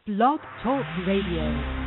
Blog Talk Radio.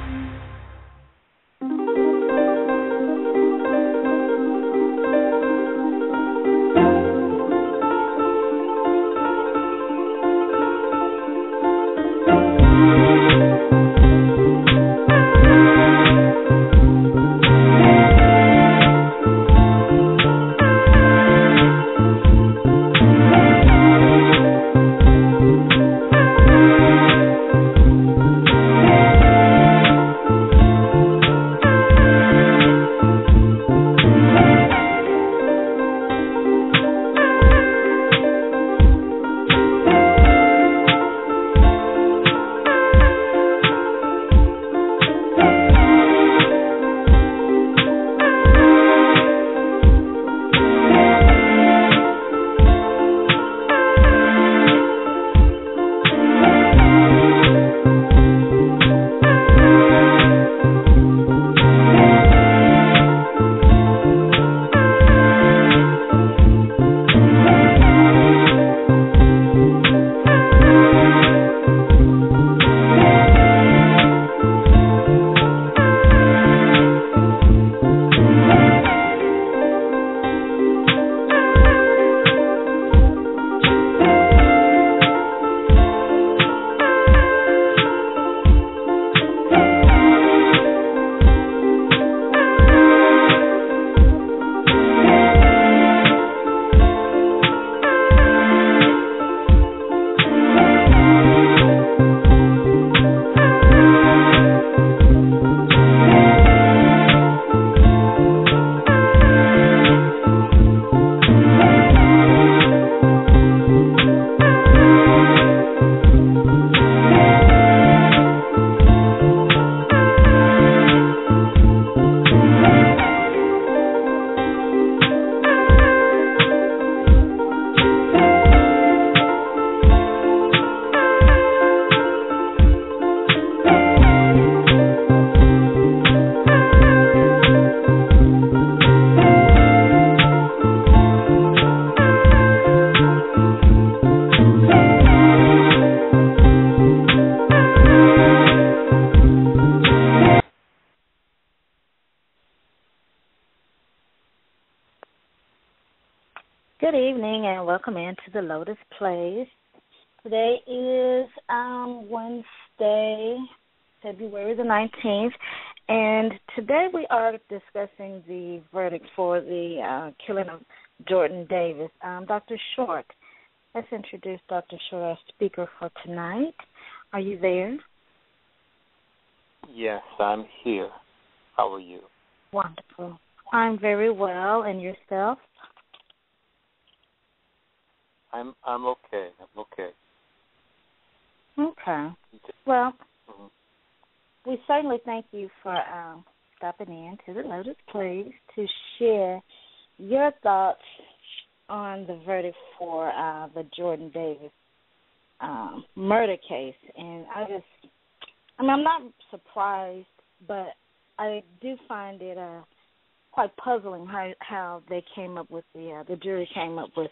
Good evening and welcome into the Lotus Plays. Today is Wednesday, February the 19th, and today we are discussing the verdict for the killing of Jordan Davis. Dr. Short, let's introduce Dr. Short, our speaker for tonight. Are you there? Yes, I'm here. How are you? Wonderful. I'm very well, and yourself? I'm okay. I'm okay. Okay. Well, we certainly thank you for stopping in to the Lotus Plays to share your thoughts on the verdict for the Jordan Davis murder case. And I'm not surprised, but I do find it quite puzzling how they came up with the jury came up with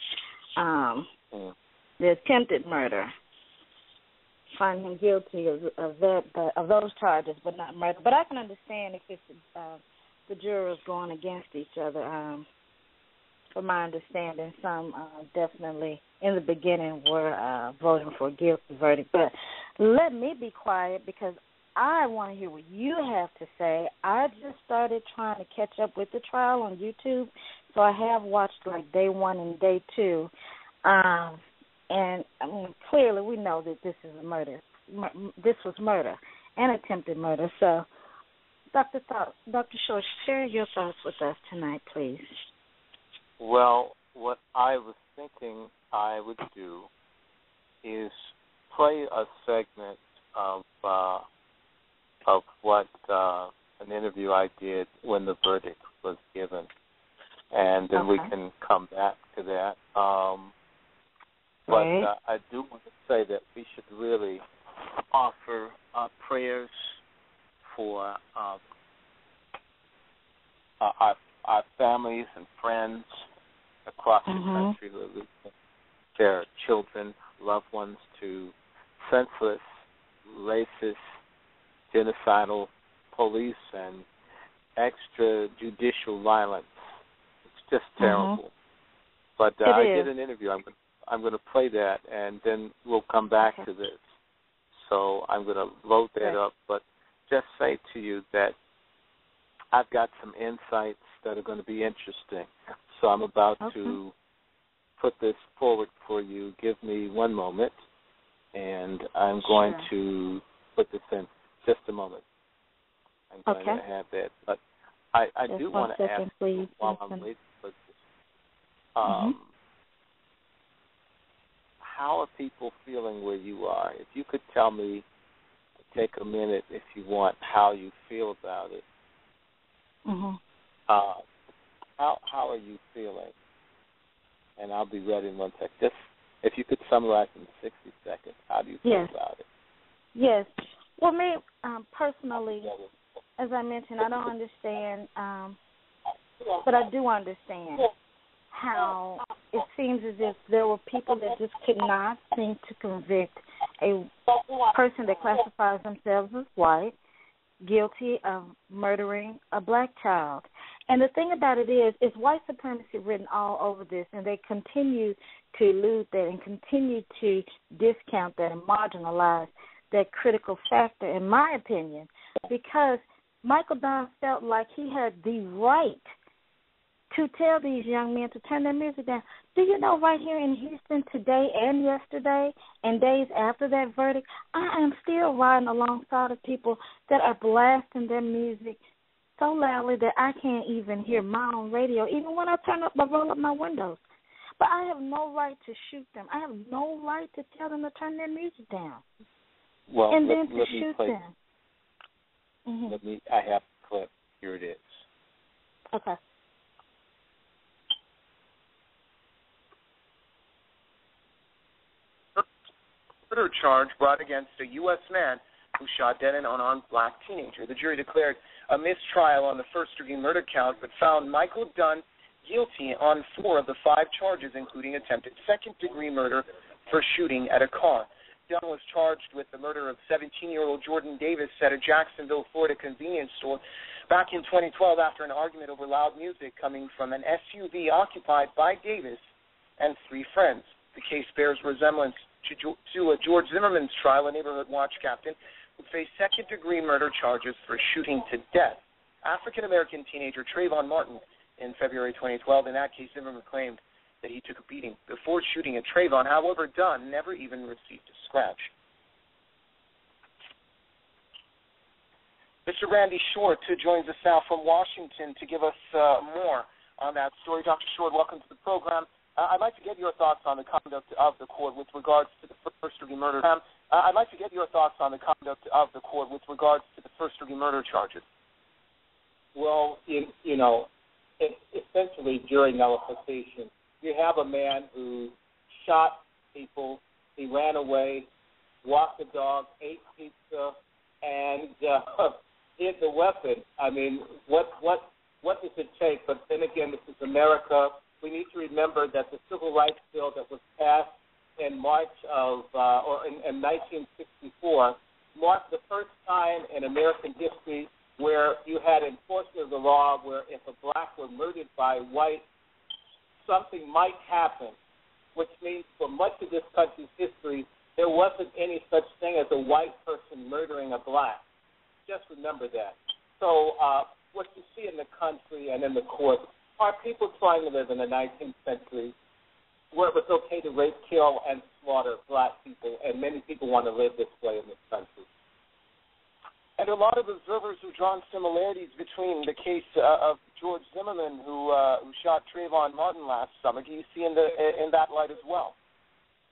the attempted murder, find him guilty of those charges, but not murder. But I can understand if it's the jurors going against each other. From my understanding, some definitely in the beginning were voting for a guilty verdict. But let me be quiet because I want to hear what you have to say. I just started trying to catch up with the trial on YouTube, so I have watched like day 1 and day 2. And I mean, clearly we know that this is a murder. This was murder, an attempted murder. So, Dr. Short, share your thoughts with us tonight, please. Well, what I was thinking I would do is play a segment of what an interview I did when the verdict was given, and then we can come back to that. But I do want to say that we should really offer prayers for our families and friends across the country who are losing their children, loved ones to senseless racist, genocidal police and extrajudicial violence. It's just terrible. But I did an interview. I'm going to play that, and then we'll come back to this. So I'm going to load that up, but just say to you that I've got some insights that are going to be interesting. So I'm about to put this forward for you. Give me one moment, and I'm going to put this in just a moment. I'm going to have that. But I do want to ask you while I'm waiting for this, how are people feeling where you are? If you could tell me, take a minute if you want, how you feel about it. How are you feeling? And I'll be ready in 1 second. Just if you could summarize in 60 seconds, how do you feel about it? Yes. Well, me personally, as I mentioned, I don't understand, but I do understand how it seems as if there were people that just could not seem to convict a person that classifies themselves as white guilty of murdering a black child. And the thing about it is white supremacy written all over this, and they continue to elude that and continue to discount that and marginalize that critical factor, in my opinion, because Michael Dunn felt like he had the right to tell these young men to turn their music down. Do you know right here in Houston today and yesterday and days after that verdict, I am still riding alongside of people that are blasting their music so loudly that I can't even hear my own radio, even when I roll up my windows. But I have no right to shoot them. I have no right to tell them to turn their music down. Well, and then to shoot them. I have a clip. Here it is. Okay. Murder charge brought against a U.S. man who shot dead an unarmed black teenager. The jury declared a mistrial on the first-degree murder count, but found Michael Dunn guilty on 4 of the 5 charges, including attempted second-degree murder for shooting at a car. Dunn was charged with the murder of 17-year-old Jordan Davis at a Jacksonville, Florida convenience store back in 2012 after an argument over loud music coming from an SUV occupied by Davis and 3 friends. The case bears resemblance to George Zimmerman's trial, a neighborhood watch captain who faced second-degree murder charges for shooting to death African-American teenager Trayvon Martin in February 2012. In that case, Zimmerman claimed that he took a beating before shooting at Trayvon. However, Dunn never even received a scratch. Mr. Randy Short joins us now from Washington to give us more on that story. Dr. Short, welcome to the program. I'd like to get your thoughts on the conduct of the court with regards to the first-degree murder. I'd like to get your thoughts on the conduct of the court with regards to the first-degree murder charges. Well, essentially during nullification, you have a man who shot people, he ran away, walked the dog, ate pizza, and hid the weapon. I mean, what does it take? But then again, this is America. We need to remember that the civil rights bill that was passed in March of in 1964 marked the first time in American history where you had enforcement of the law where if a black were murdered by white, something might happen, which means for much of this country's history, there wasn't any such thing as a white person murdering a black. Just remember that. So what you see in the country and in the court are people trying to live in the 19th century where it was okay to rape, kill, and slaughter black people, and many people want to live this way in this country. And a lot of observers have drawn similarities between the case of George Zimmerman, who shot Trayvon Martin last summer. Do you see in that light as well?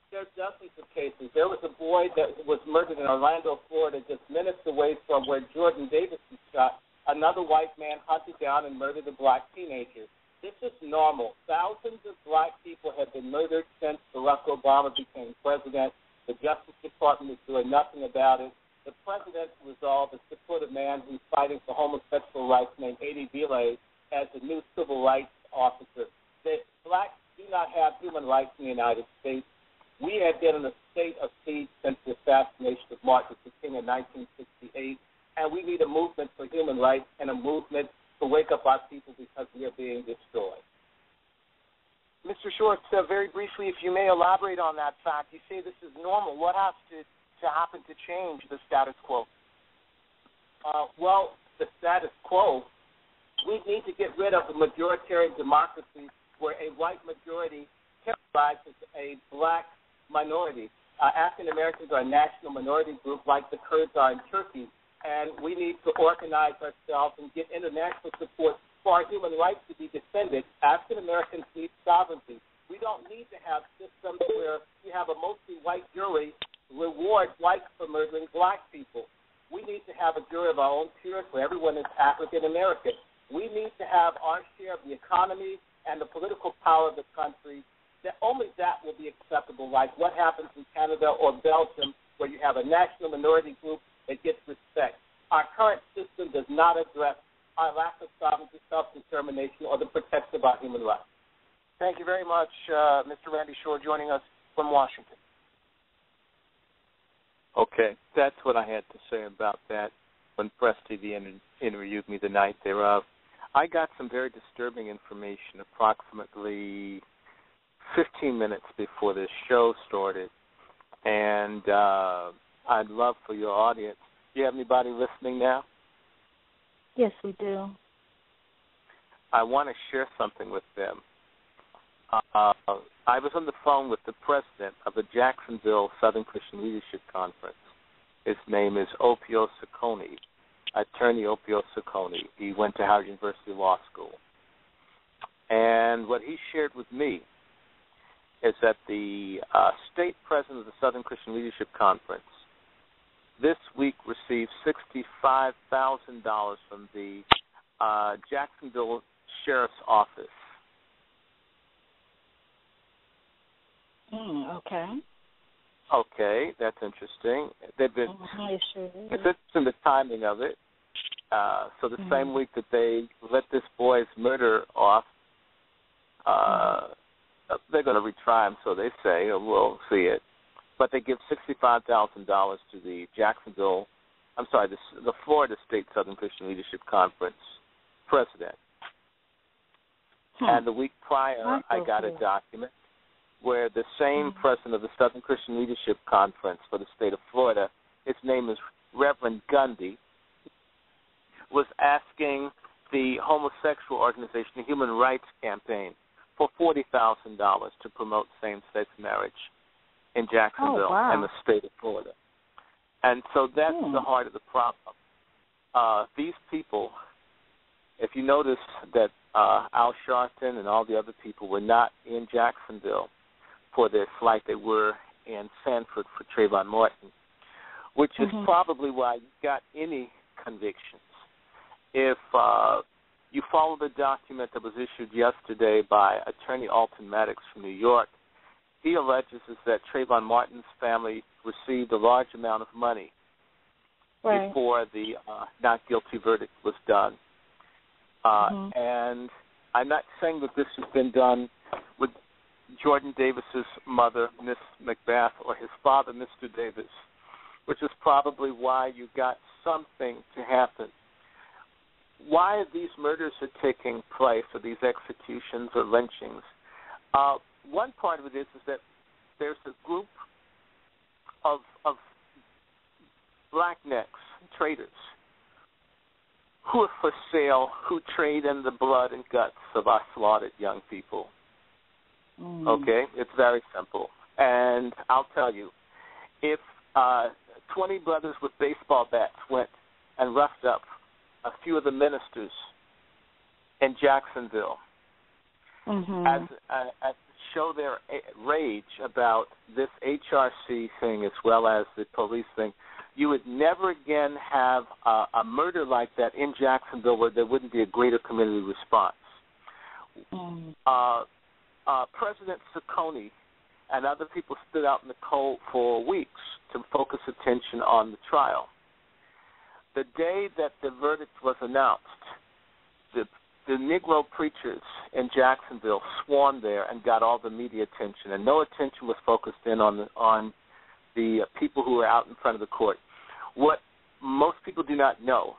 There's dozens of cases. There was a boy that was murdered in Orlando, Florida, just minutes away from where Jordan Davis was shot. Another white man hunted down and murdered a black teenager. This is normal. Thousands of black people have been murdered since Barack Obama became president. The Justice Department is doing nothing about it. The president's resolve is to put a man who's fighting for homosexual rights named Eddie Vile as the new civil rights officer. That blacks do not have human rights in the United States. We had been in a state of siege since the assassination of Martin Luther King in 1968, and we need a movement for human rights and a movement to wake up our people because we are being destroyed. Mr. Shorts, very briefly, if you may elaborate on that fact. You say this is normal. What has to happen to change the status quo? Well, the status quo, we need to get rid of the majoritarian democracy where a white majority terrorizes a black minority. African Americans are a national minority group like the Kurds are in Turkey, and we need to organize ourselves and get international support for our human rights to be defended. African Americans need sovereignty. We don't need to have systems where you have a mostly white jury reward whites for murdering black people. We need to have a jury of our own peers where everyone is African American. We need to have our share of the economy and the political power of the country. That only that will be acceptable, like what happens in Canada or Belgium, where you have a national minority group that gets respect. Our current system does not address our lack of sovereignty, self-determination, or the protection of our human rights. Thank you very much, Mr. Randy Shore, joining us from Washington. Okay, that's what I had to say about that when Press TV interviewed me the night thereof. I got some very disturbing information approximately 15 minutes before this show started, and I'd love for your audience. Do you have anybody listening now? Yes, we do. I want to share something with them. I was on the phone with the president of the Jacksonville Southern Christian Leadership Conference. His name is Opio Ciccone, attorney Opio Ciccone. He went to Howard University Law School. And what he shared with me is that the state president of the Southern Christian Leadership Conference this week received $65,000 from the Jacksonville Sheriff's Office. Okay. Okay, that's interesting. They've been it's interesting the timing of it. So the same week that they let this boy's murder off, they're going to retry him, so they say. We'll see it. But they give $65,000 to the the Florida State Southern Christian Leadership Conference president. And the week prior, I got a document where the same president of the Southern Christian Leadership Conference for the state of Florida, his name is Reverend Gundy, was asking the homosexual organization, the Human Rights Campaign, for $40,000 to promote same-sex marriage in Jacksonville and the state of Florida. And so that's the heart of the problem. These people, if you notice that Al Sharpton and all the other people were not in Jacksonville for their flight, they were in Sanford for Trayvon Martin, which is probably why you got any convictions. If you follow the document that was issued yesterday by Attorney Alton Maddox from New York, he alleges that Trayvon Martin's family received a large amount of money before the not guilty verdict was done. And I'm not saying that this has been done with Jordan Davis's mother, Miss McBath, or his father, Mr. Davis, which is probably why you got something to happen. Why these murders are taking place, or these executions or lynchings, one part of it is that there's a group of blacknecks, traitors, who are for sale, who trade in the blood and guts of our slaughtered young people. Okay? It's very simple. And I'll tell you, if 20 brothers with baseball bats went and roughed up a few of the ministers in Jacksonville as show their rage about this HRC thing as well as the police thing, you would never again have a murder like that in Jacksonville where there wouldn't be a greater community response. President Ciccone and other people stood out in the cold for weeks to focus attention on the trial. The day that the verdict was announced, the the Negro preachers in Jacksonville swarmed there and got all the media attention, and no attention was focused in on the people who were out in front of the court. What most people do not know,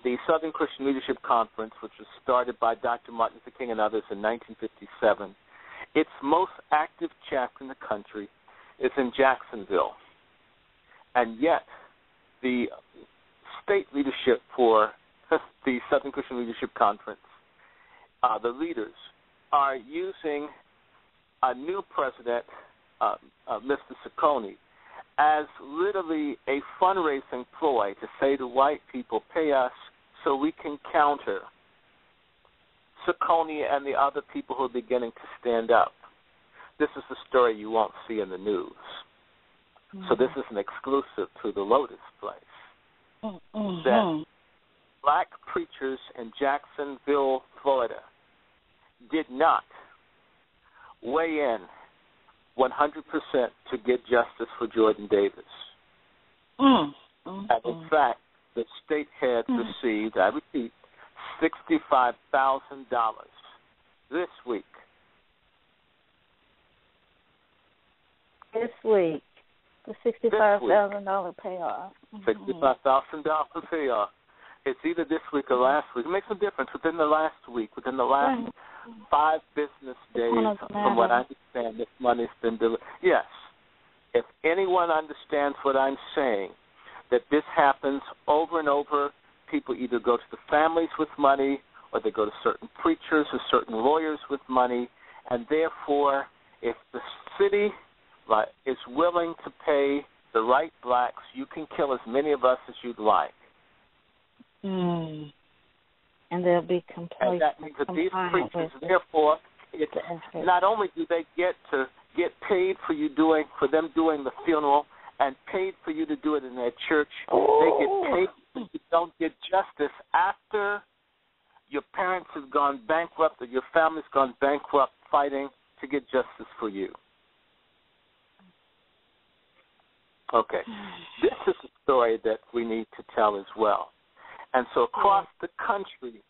the Southern Christian Leadership Conference, which was started by Dr. Martin Luther King and others in 1957, its most active chapter in the country is in Jacksonville. And yet, the state leadership for the Southern Christian Leadership Conference, the leaders, are using a new president, Mr. Ciccone, as literally a fundraising ploy to say to white people, pay us so we can counter Ciccone and the other people who are beginning to stand up. This is the story you won't see in the news. So this is an exclusive to the Lotus Place. That black preachers in Jacksonville, Florida, did not weigh in 100% to get justice for Jordan Davis. And in fact, the state had received, I repeat, $65,000 this week. This week, the $65,000 payoff. $65,000 payoff. It's either this week or last week. It makes a difference within the last week, within the last 5 business days. From what I understand, this money's been delivered. Yes, if anyone understands what I'm saying, that this happens over and over, people either go to the families with money or they go to certain preachers or certain lawyers with money, and therefore, if the city is willing to pay the right blacks, you can kill as many of us as you'd like. And they'll be complete. And that means that these preachers, therefore, not only do they get paid for them doing the funeral and paid for you to do it in their church, they get paid if you don't get justice after your parents have gone bankrupt or your family's gone bankrupt fighting to get justice for you. Okay. This is a story that we need to tell as well. And so across the country,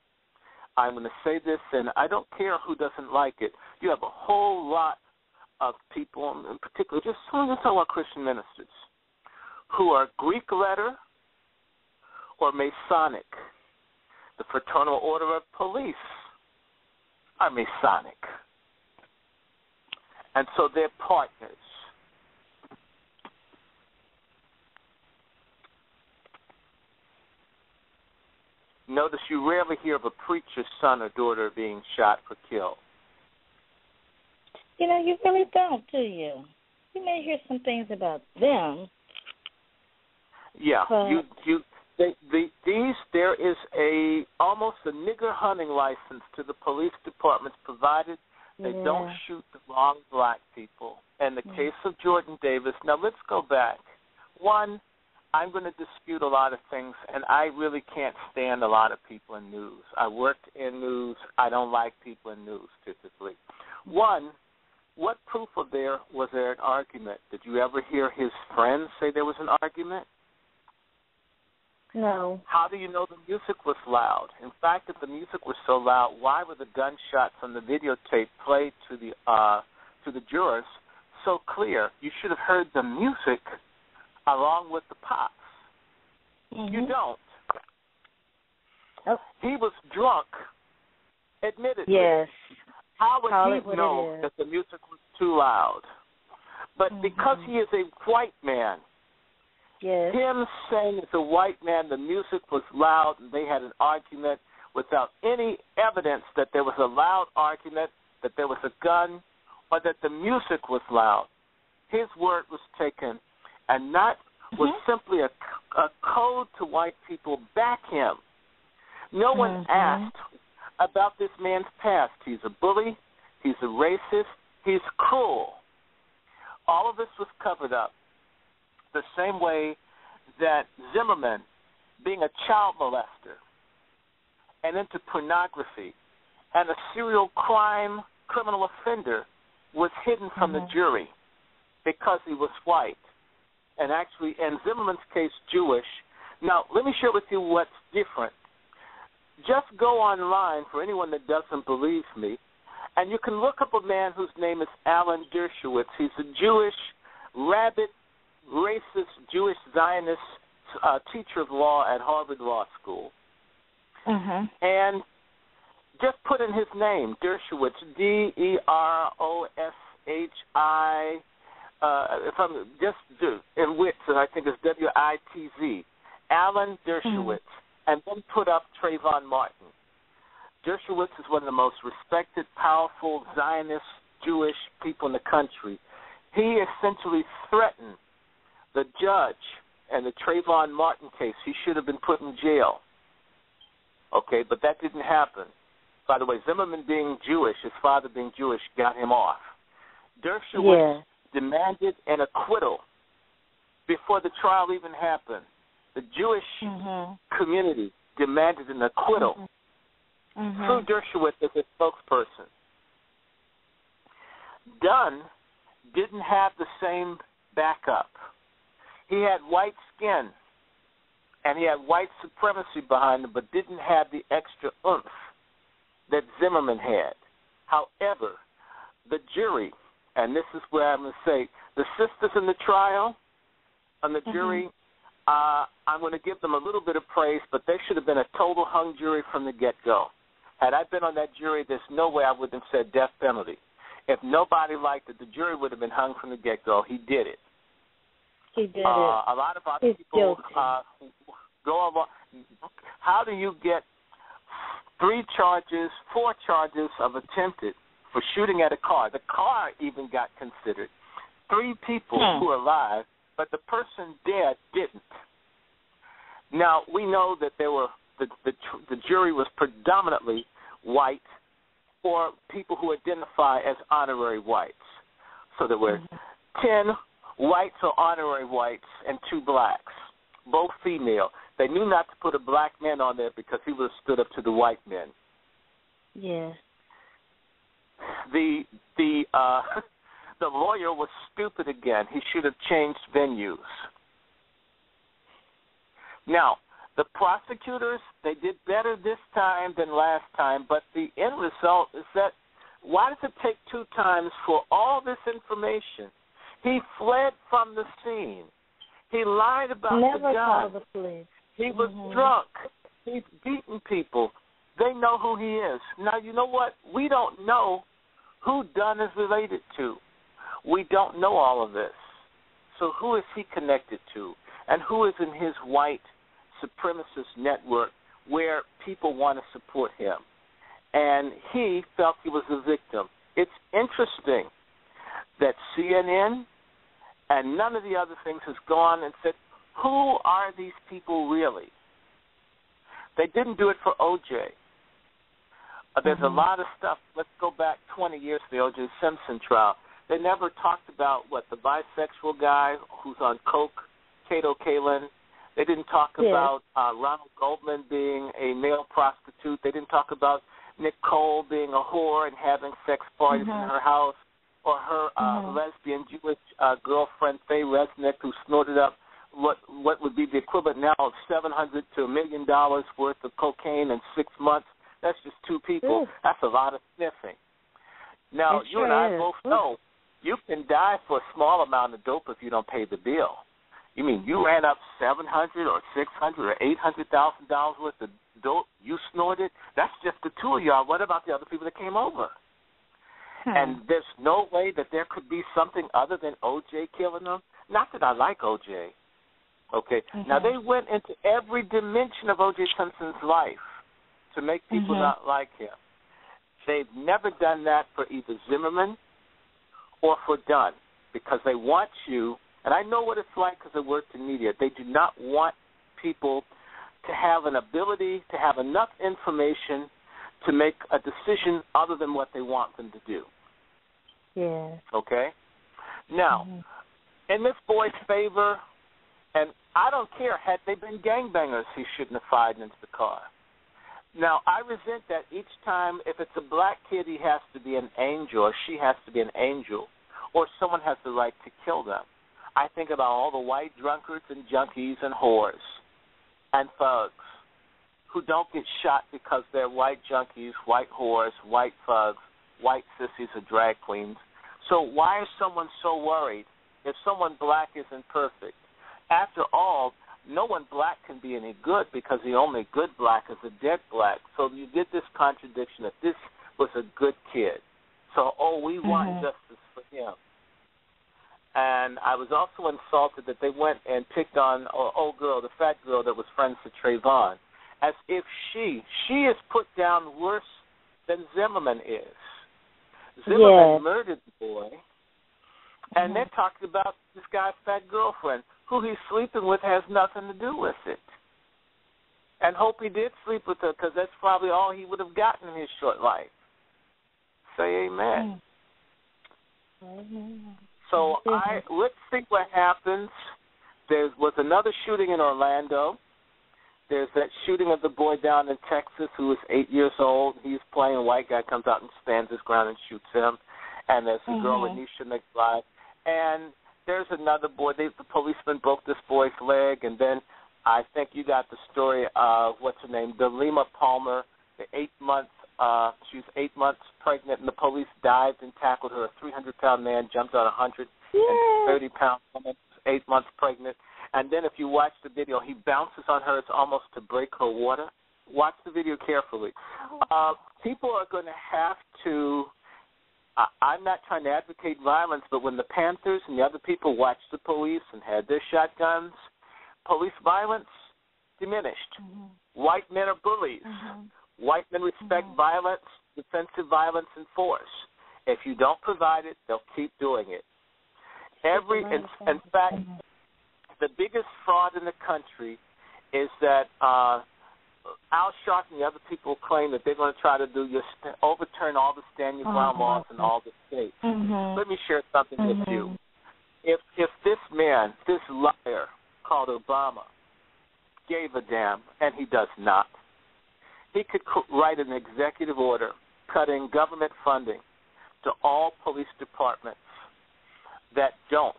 I'm going to say this, and I don't care who doesn't like it. You have a whole lot of people, in particular, just some of our Christian ministers, who are Greek letter or Masonic. The Fraternal Order of Police are Masonic. And so they're partners. Notice you rarely hear of a preacher's son or daughter being shot or killed. You know, you really don't, do you? You may hear some things about them. Yeah, there is almost a nigger hunting license to the police departments, provided they don't shoot the wrong black people. In the case of Jordan Davis, now let's go back. One, I'm going to dispute a lot of things, and I really can't stand a lot of people in news. I worked in news. I don't like people in news typically. One, what proof was there an argument? Did you ever hear his friends say there was an argument? No. How do you know the music was loud? In fact, if the music was so loud, why were the gunshots on the videotape played to the jurors so clear? You should have heard the music along with the pops. You don't. Oh. He was drunk, admittedly. Yes. How would he know that the music was too loud? But because he is a white man, him saying as a white man the music was loud and they had an argument without any evidence that there was a loud argument, that there was a gun, or that the music was loud, his word was taken, and that was simply a code to white people back him. No one asked about this man's past. He's a bully. He's a racist. He's cruel. All of this was covered up the same way that Zimmerman, being a child molester and into pornography and a serial criminal offender, was hidden from the jury because he was white. And actually, in Zimmerman's case, Jewish. Now, let me share with you what's different. just go online for anyone that doesn't believe me, and you can look up a man whose name is Alan Dershowitz. He's a Jewish, rabid, racist, Jewish Zionist teacher of law at Harvard Law School. And just put in his name, Dershowitz, D-E-R-O-S-H-I, if I'm just in Witz, I think it's W-I-T-Z, Alan Dershowitz, and then put up Trayvon Martin. Dershowitz is one of the most respected, powerful Zionist Jewish people in the country. He essentially threatened the judge in the Trayvon Martin case. He should have been put in jail. Okay, but that didn't happen. By the way, Zimmerman being Jewish, his father being Jewish, got him off. Dershowitz demanded an acquittal before the trial even happened. The Jewish community demanded an acquittal through Dershowitz as a spokesperson. Dunn didn't have the same backup. He had white skin, and he had white supremacy behind him, but didn't have the extra oomph that Zimmerman had. However, the jury, and this is where I'm going to say, the sisters in the trial on the jury, I'm going to give them a little bit of praise, but they should have been a total hung jury from the get-go. Had I been on that jury, there's no way I would have said death penalty. If nobody liked it, the jury would have been hung from the get-go. He did it. He did it. A lot of our people go along. How do you get 4 charges of attempted for shooting at a car? The car even got considered. 3 people who are alive, but the person dead didn't. Now, we know that there were the jury was predominantly white or people who identify as honorary whites. So there were 10 whites or honorary whites and 2 blacks, both female. They knew not to put a black man on there because he would have stood up to the white men. Yeah. The lawyer was stupid again. He should have changed venues. Now, the prosecutors, they did better this time than last time, but the end result is that why does it take 2 times for all this information? He fled from the scene. He lied about the gun. Never called the police. He was drunk. He's beaten people. They know who he is. Now, you know what? We don't know who Dunn is related to. We don't know all of this. So who is he connected to? And who is in his white supremacist network where people want to support him? And he felt he was a victim. It's interesting that CNN and none of the other things has gone and said, who are these people really? They didn't do it for O.J. There's a lot of stuff. Let's go back 20 years to the O.J. Simpson trial. They never talked about, the bisexual guy who's on coke, Kato Kalin. They didn't talk about Ronald Goldman being a male prostitute. They didn't talk about Nicole being a whore and having sex parties in her house, or her lesbian Jewish girlfriend, Faye Resnick, who snorted up what would be the equivalent now of $700 to $1 million worth of cocaine in 6 months. That's just 2 people. Ooh. That's a lot of sniffing. Now, you and I both know you can die for a small amount of dope if you don't pay the bill. You mean you ran up $700 or $600 or $800,000 worth of dope you snorted? That's just the 2 of y'all. What about the other people that came over? And there's no way that there could be something other than O.J. killing them. Not that I like O.J., okay? Now, they went into every dimension of O.J. Simpson's life to make people not like him. They've never done that for either Zimmerman or for Dunn because they want you, and I know what it's like because I worked in media, they do not want people to have an ability to have enough information to make a decision other than what they want them to do. Yeah. Okay? Now, in this boy's favor, and I don't care, had they been gangbangers, he shouldn't have fired into the car. Now, I resent that each time, if it's a black kid, he has to be an angel, or she has to be an angel, or someone has the right to kill them. I think about all the white drunkards and junkies and whores and thugs who don't get shot because they're white junkies, white whores, white thugs, white sissies, or drag queens. So why is someone so worried if someone black isn't perfect? After all, no one black can be any good because the only good black is a dead black. So you get this contradiction that this was a good kid. So, we want justice for him. And I was also insulted that they went and picked on an old girl, the fat girl that was friends with Trayvon, as if she is put down worse than Zimmerman is. Zimmerman murdered the boy, and they're talking about this guy's fat girlfriend, who he's sleeping with has nothing to do with it. And hope he did sleep with her, because that's probably all he would have gotten in his short life. Say amen. So let's see what happens. There was another shooting in Orlando. There's that shooting of the boy down in Texas who was 8 years old. He's playing. A white guy comes out and stands his ground and shoots him. And there's a girl, Anisha McBride. And there's another boy. The policeman broke this boy's leg. And then I think you got the story of, what's her name, Delima Palmer, the 8 months. She was 8 months pregnant, and the police dived and tackled her. A 300-pound man jumped on a 130-pound woman, 8 months pregnant. And then if you watch the video, he bounces on her. It's almost to break her water. Watch the video carefully. People are going to have to I'm not trying to advocate violence, but when the Panthers and the other people watched the police and had their shotguns, police violence diminished. White men are bullies. White men respect violence, defensive violence, and force. If you don't provide it, they'll keep doing it. In fact, the biggest fraud in the country is that Al Sharpton and the other people claim that they're going to try to overturn all the stand your ground laws in all the states. Let me share something with you. If this man, this liar called Obama, gave a damn, and he does not, he could write an executive order cutting government funding to all police departments that don't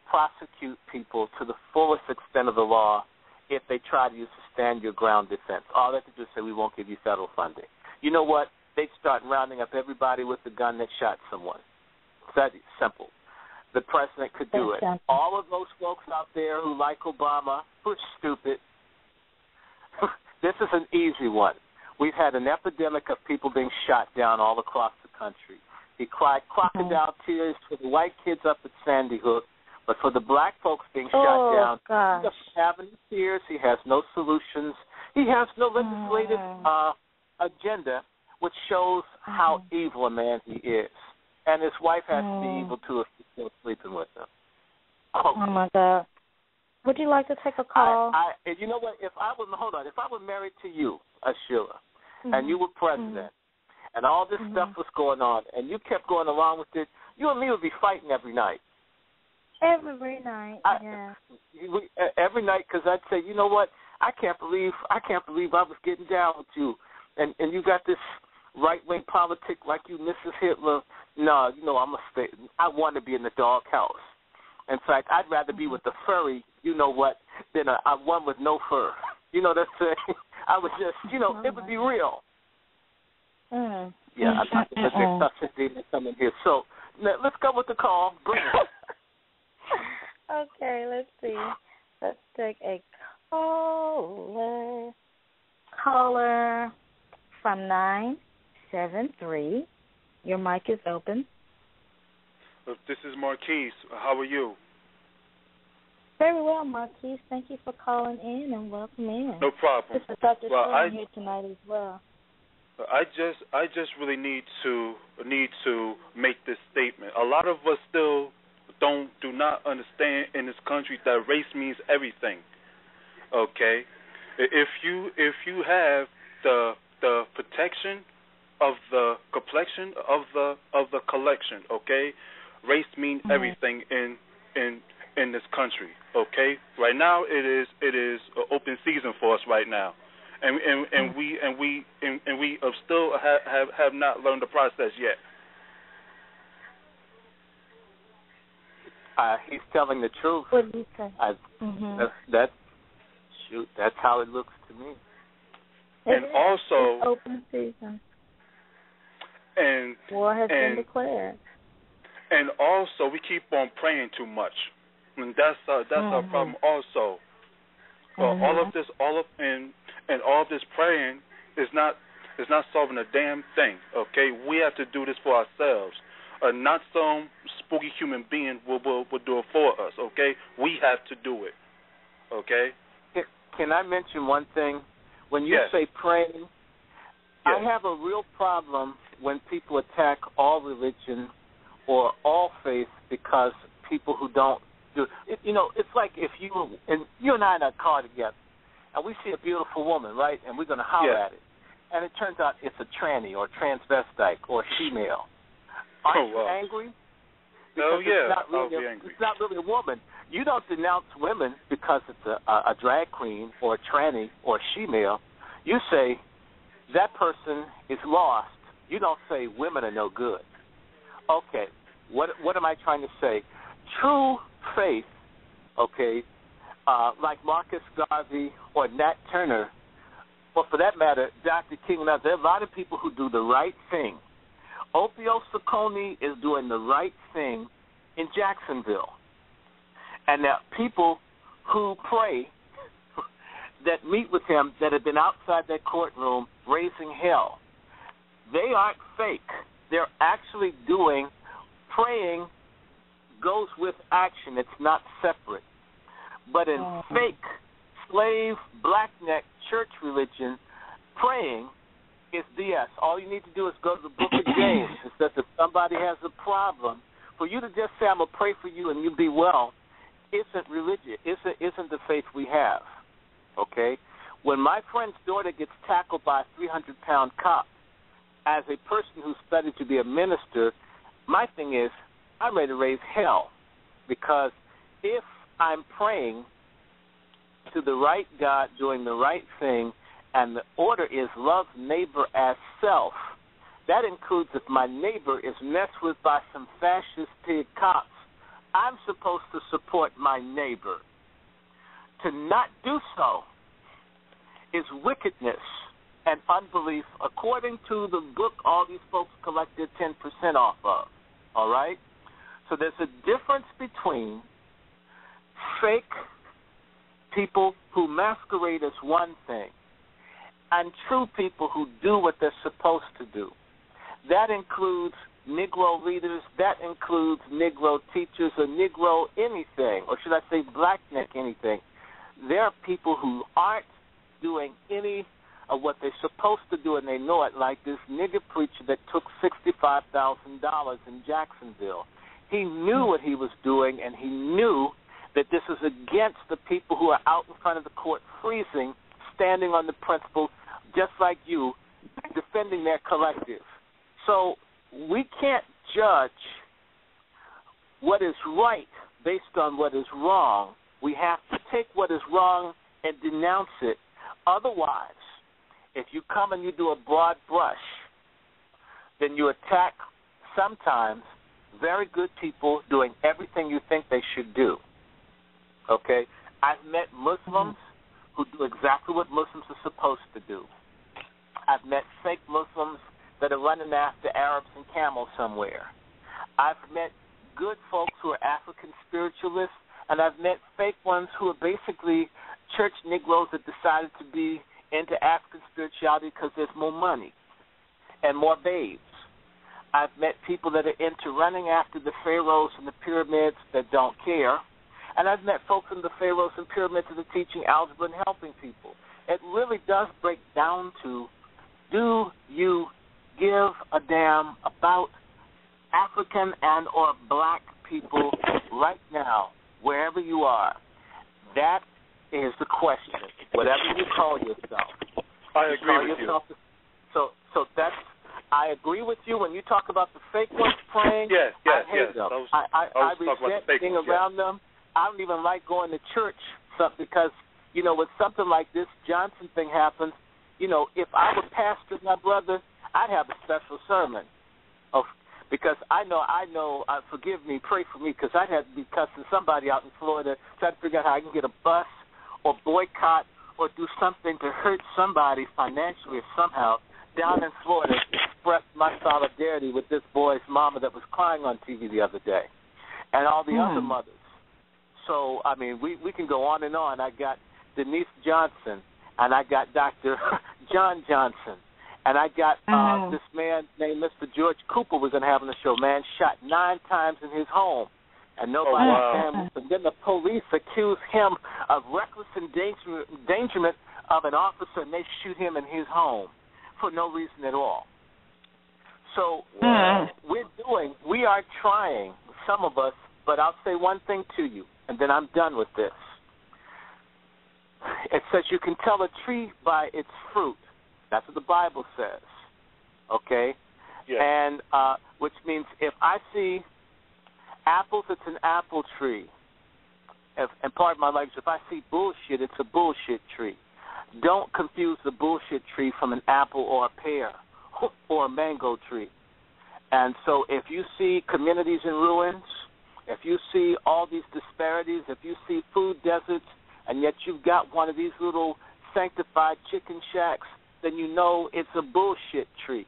prosecute people to the fullest extent of the law if they try to use the stand your ground defense. All they have to do is say, we won't give you federal funding. You know what? They'd start rounding up everybody with the gun that shot someone. It's that simple. The president could do it. All of those folks out there who like Obama, who are stupid, this is an easy one. We've had an epidemic of people being shot down all across the country. He cried crocodile tears for the white kids up at Sandy Hook, but for the black folks being shot down, he doesn't have any tears. He has no solutions. He has no legislative agenda, which shows how evil a man he is. And his wife has to be evil, too, if she's still sleeping with him. Oh, my God. Would you like to take a call? You know what? If I were married to you, Sheila, and you were president, and all this stuff was going on, and you kept going along with it, you and me would be fighting every night. Every night, every night, because I'd say, you know what? I can't believe I was getting down with you, and you got this right-wing politic like you, Mrs. Hitler. No, I'm I want to be in the doghouse. In fact, I'd rather be with the furry, you know what, than one with no fur. You know what I'm saying? I was just, it would be real. Yeah, I'm not going to let come in here. So let's go with the call. Bring it. Okay, let's see. Let's take a caller. Caller from 973. Your mic is open. This is Marquise. How are you? Very well, Marquise. Thank you for calling in and welcome in. No problem. This is Dr. Stone here tonight as well. I just really need to make this statement. A lot of us still do not understand in this country that race means everything. Okay, if you have the protection of the complexion of the collection, okay, race means everything in this country. Okay, right now it is open season for us right now, and we still have not learned the process yet. He's telling the truth. What did you say? Shoot, that's how it looks to me. And also, it's open season. And war has been declared. And also, we keep on praying too much, and that's our problem. Also, all of this praying is not solving a damn thing. Okay, we have to do this for ourselves. Not some spooky human being will do it for us. Okay, we have to do it. Okay. Can I mention one thing? When you say praying, I have a real problem when people attack all religion or all faith because people who don't do it. You know, it's like if you and I in a car together, and we see a beautiful woman, right, and we're going to holler at it, and it turns out it's a tranny or transvestite or female. Aren't you angry? Because it's not really a woman. You don't denounce women because it's a drag queen or a tranny or a she-male. You say that person is lost. You don't say women are no good. Okay, what am I trying to say? True faith, okay, like Marcus Garvey or Nat Turner, or for that matter, Dr. King and others, there are a lot of people who do the right thing. Opio Ciccone is doing the right thing in Jacksonville. And there are people who pray that meet with him that have been outside that courtroom raising hell. They aren't fake. They're actually doing, praying goes with action. It's not separate. But in fake, slave, blackneck church religion, praying is BS. All you need to do is go to the book of James. It says if somebody has a problem, for you to just say, I'm going to pray for you and you be well, isn't religion, isn't the faith we have, okay? When my friend's daughter gets tackled by a 300-pound cop, as a person who studied to be a minister, my thing is I'm ready to raise hell, because if I'm praying to the right God, doing the right thing, and the order is love neighbor as self, that includes if my neighbor is messed with by some fascist pig cops, I'm supposed to support my neighbor. To not do so is wickedness and unbelief, according to the book all these folks collected 10% off of, all right? So there's a difference between fake people who masquerade as one thing and true people who do what they're supposed to do. That includes Negro leaders, that includes Negro teachers or Negro anything, or should I say blackneck anything. There are people who aren't doing any of what they're supposed to do, and they know it, like this nigger preacher that took $65,000 in Jacksonville. He knew what he was doing, and he knew that this is against the people who are out in front of the court freezing, standing on the principle, just like you, defending their collective. So we can't judge what is right based on what is wrong. We have to take what is wrong and denounce it. Otherwise, if you come and you do a broad brush, then you attack sometimes very good people doing everything you think they should do. Okay? I've met Muslims who do exactly what Muslims are supposed to do. I've met fake Muslims that are running after Arabs and camels somewhere. I've met good folks who are African spiritualists, and I've met fake ones who are basically church Negroes that decided to be into African spirituality because there's more money and more babes. I've met people that are into running after the pharaohs and the pyramids that don't care. And I've met folks in the pharaohs and pyramids that are teaching algebra and helping people. It really does break down to, do you give a damn about African and or black people right now, wherever you are? That is the question. Whatever you call yourself. I agree with you. So that's, I agree with you when you talk about the fake ones praying. Yes. I hate them. I resent being around them. I don't even like going to church because, you know, when something like this Johnson thing happens, you know, if I were pastoring my brother, I'd have a special sermon. Because I know, forgive me, pray for me, because I'd have to be cussing somebody out in Florida, trying to figure out how I can get a bus or boycott or do something to hurt somebody financially or somehow, down in Florida, expressed my solidarity with this boy's mama that was crying on TV the other day, and all the other mothers. So, I mean, we can go on and on. I got Denise Johnson, and I got Dr. John Johnson, and I got this man named Mr. George Cooper was going to have on the show. Man shot 9 times in his home, and nobody can. And then the police accuse him of reckless endangerment of an officer, and they shoot him in his home for no reason at all. So we are trying, some of us, but I'll say one thing to you, and then I'm done with this. It says you can tell a tree by its fruit. That's what the Bible says, okay? Yes. And which means if I see apples, it's an apple tree. And pardon my language, if I see bullshit, it's a bullshit tree. Don't confuse the bullshit tree from an apple or a pear or a mango tree. And so if you see communities in ruins, if you see all these disparities, if you see food deserts, and yet you've got one of these little sanctified chicken shacks, then you know it's a bullshit tree.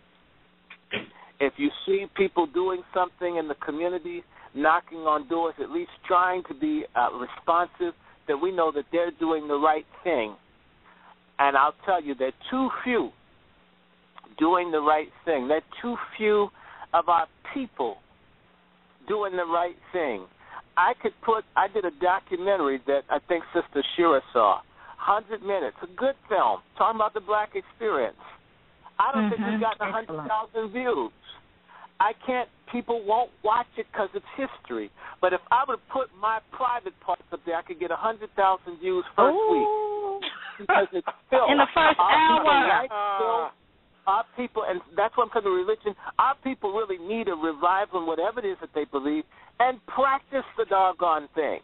If you see people doing something in the community, knocking on doors, at least trying to be responsive, then we know that they're doing the right thing. And I'll tell you, there are too few doing the right thing. There are too few of our people doing the right thing. I did a documentary that I think Sister Shira saw, 100 Minutes, a good film, talking about the black experience. I don't think we've gotten 100,000 views. People won't watch it because it's history. But if I would put my private parts up there, I could get 100,000 views first week. Because it's film. In the first hour. Our people, and that's what I'm talking about religion, our people really need a revival in whatever it is that they believe, and practice the doggone thing.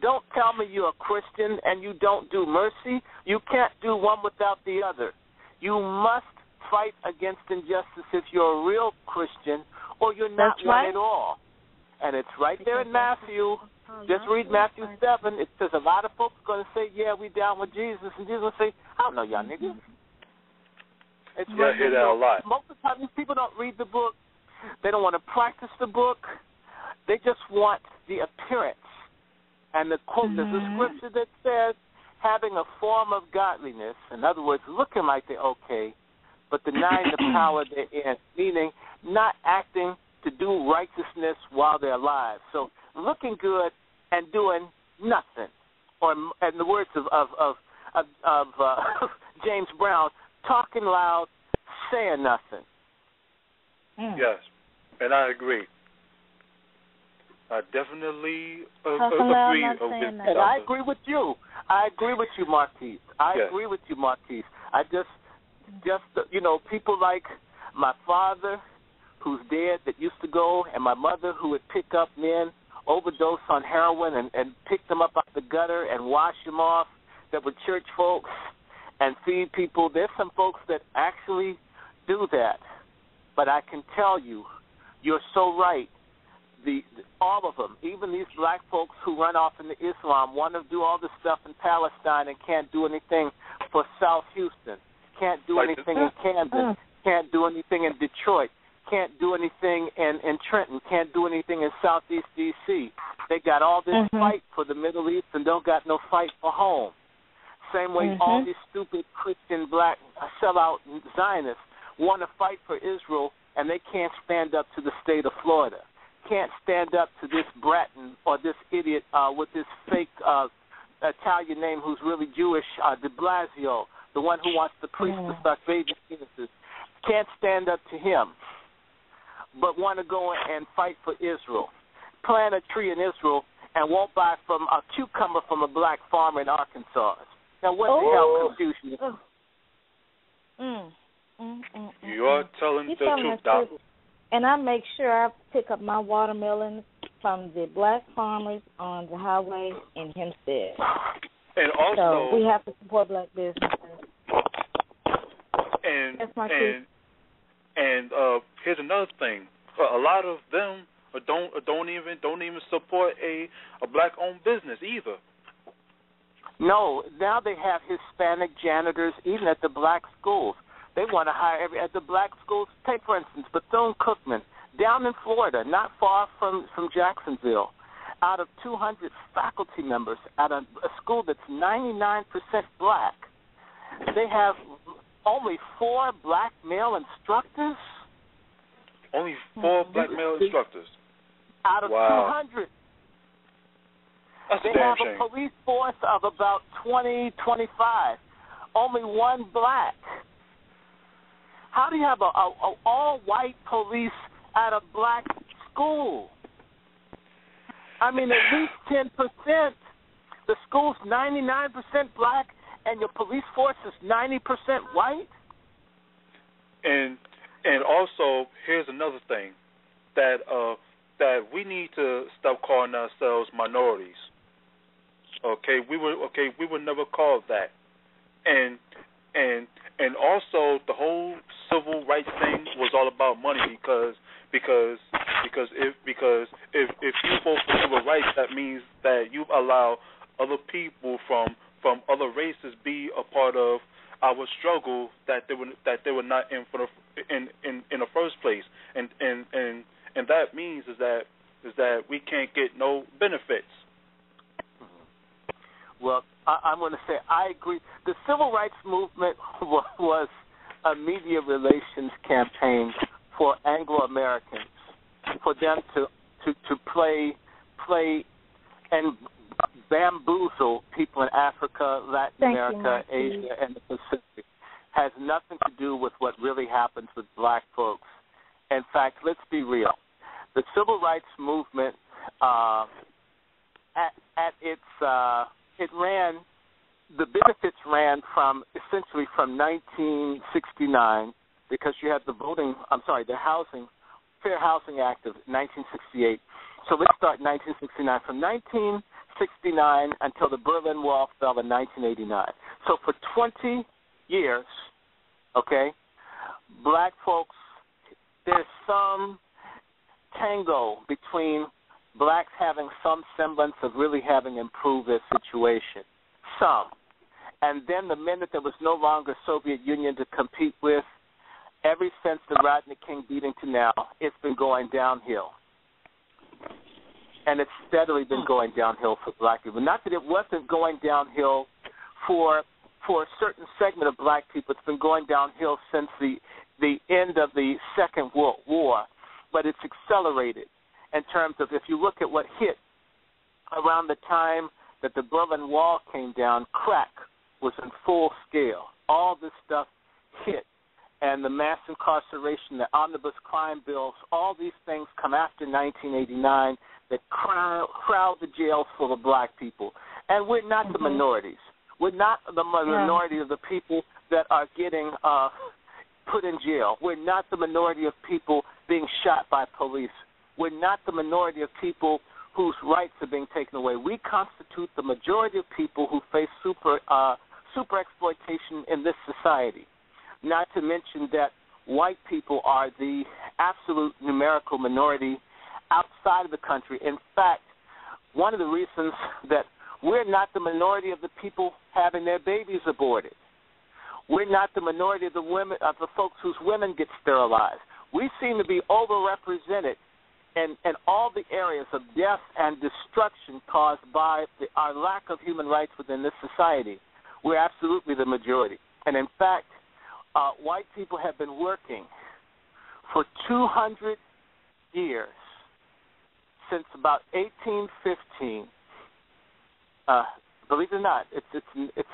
Don't tell me you're a Christian and you don't do mercy. You can't do one without the other. You must fight against injustice if you're a real Christian, or you're not one at all. And it's right there in Matthew. Just read Matthew 7. It says a lot of folks are going to say, yeah, we down with Jesus. And Jesus will say, I don't know y'all niggas. It's I hear that a lot. Most of the time, these people don't read the book. They don't want to practice the book. They just want the appearance. And the quote, there's a scripture that says, having a form of godliness, in other words, looking like they're okay, but denying the power they're in, meaning not acting to do righteousness while they're alive. So looking good and doing nothing. Or in the words of James Brown, talking loud, saying nothing. Yes, and I agree. I definitely agree. And I agree with you. I agree with you, Marquise. I agree with you, Marquise. I just people like my father, who's dead, that used to go, and my mother, who would pick up men overdose on heroin and pick them up out the gutter and wash them off, that were church folks, and feed people. There's some folks that actually do that. But I can tell you, you're so right. All of them, even these black folks who run off into Islam, want to do all this stuff in Palestine and can't do anything for South Houston, can't do anything in Camden, can't do anything in Detroit, can't do anything in Trenton, can't do anything in Southeast D.C. They got all this fight for the Middle East and don't got no fight for home. Same way all these stupid Christian black sellout Zionists want to fight for Israel, and they can't stand up to the state of Florida. Can't stand up to this Bratton or this idiot with this fake Italian name who's really Jewish, de Blasio, the one who wants the priests to start baby penises. Can't stand up to him, but want to go and fight for Israel. Plant a tree in Israel and won't buy from a cucumber from a black farmer in Arkansas. Now, what the hell confusion is? You are telling the truth, Doc. And I make sure I pick up my watermelons from the black farmers on the highway in Hempstead. And also, so we have to support black businesses. And that's my and here's another thing: a lot of them don't even support a black-owned business either. No, now they have Hispanic janitors even at the black schools. They want to hire at the black schools. Take, for instance, Bethune-Cookman, down in Florida, not far from Jacksonville. Out of 200 faculty members at a school that's 99% black, they have only 4 black male instructors. Only 4 black male instructors? Out of 200. That's they a damn have shame. A police force of about 20, 25. Only 1 black. How do you have a all-white police at a black school? I mean, at least 10%. The school's 99% black, and your police force is 90% white. And also, here's another thing that we need to stop calling ourselves minorities. Okay, we were never called that. And also the whole civil rights thing was all about money because if you vote for civil rights, that means that you allow other people from other races be a part of our struggle that they were not in the first place, and that means is that we can't get no benefits. Well, I'm going to say I agree. The civil rights movement was a media relations campaign for Anglo-Americans, for them to play and bamboozle people in Africa, Latin America, Asia, and the Pacific. Has nothing to do with what really happens with black folks. In fact, let's be real. The civil rights movement, the benefits ran essentially from 1969, because you had the Fair Housing Act of 1968. So let's start 1969. From 1969 until the Berlin Wall fell in 1989. So for 20 years, okay, black folks, there's some tango between blacks having some semblance of really having improved their situation. Some. And then the minute there was no longer Soviet Union to compete with, ever since the Rodney King beating to now, it's been going downhill. And it's steadily been going downhill for black people. Not that it wasn't going downhill for a certain segment of black people. It's been going downhill since the end of the Second World War, but it's accelerated in terms of, if you look at what hit around the time that the Berlin Wall came down, crack was in full scale. All this stuff hit, and the mass incarceration, the omnibus crime bills, all these things come after 1989 that crowd the jails full of black people. And we're not the minorities. We're not the minority of the people that are getting put in jail. We're not the minority of people being shot by police. We're not the minority of people whose rights are being taken away. We constitute the majority of people who face super exploitation in this society. Not to mention that white people are the absolute numerical minority outside of the country. In fact, one of the reasons that we're not the minority of the people having their babies aborted. We're not the minority of the folks whose women get sterilized. We seem to be overrepresented in all the areas of death and destruction caused by our lack of human rights within this society. We're absolutely the majority. And in fact, white people have been working for 200 years, since about 1815. Believe it or not, it's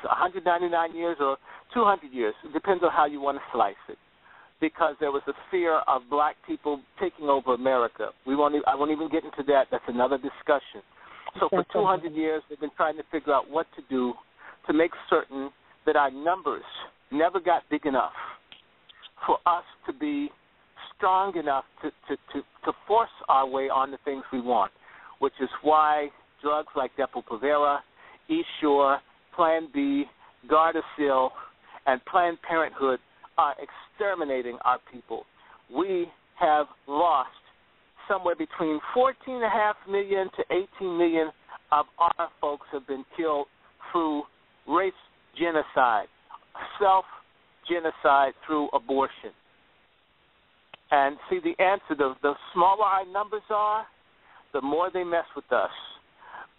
199 years or 200 years. It depends on how you want to slice it. Because there was a fear of black people taking over America. I won't even get into that. That's another discussion. So for 200 years, they've been trying to figure out what to do to make certain that our numbers never got big enough for us to be strong enough to force our way on the things we want, which is why drugs like Depo-Provera, Eshore, Plan B, Gardasil, and Planned Parenthood are exterminating our people. We have lost somewhere between 14.5 million to 18 million of our folks have been killed through race genocide, self-genocide through abortion. And see, the answer, the smaller our numbers are, the more they mess with us.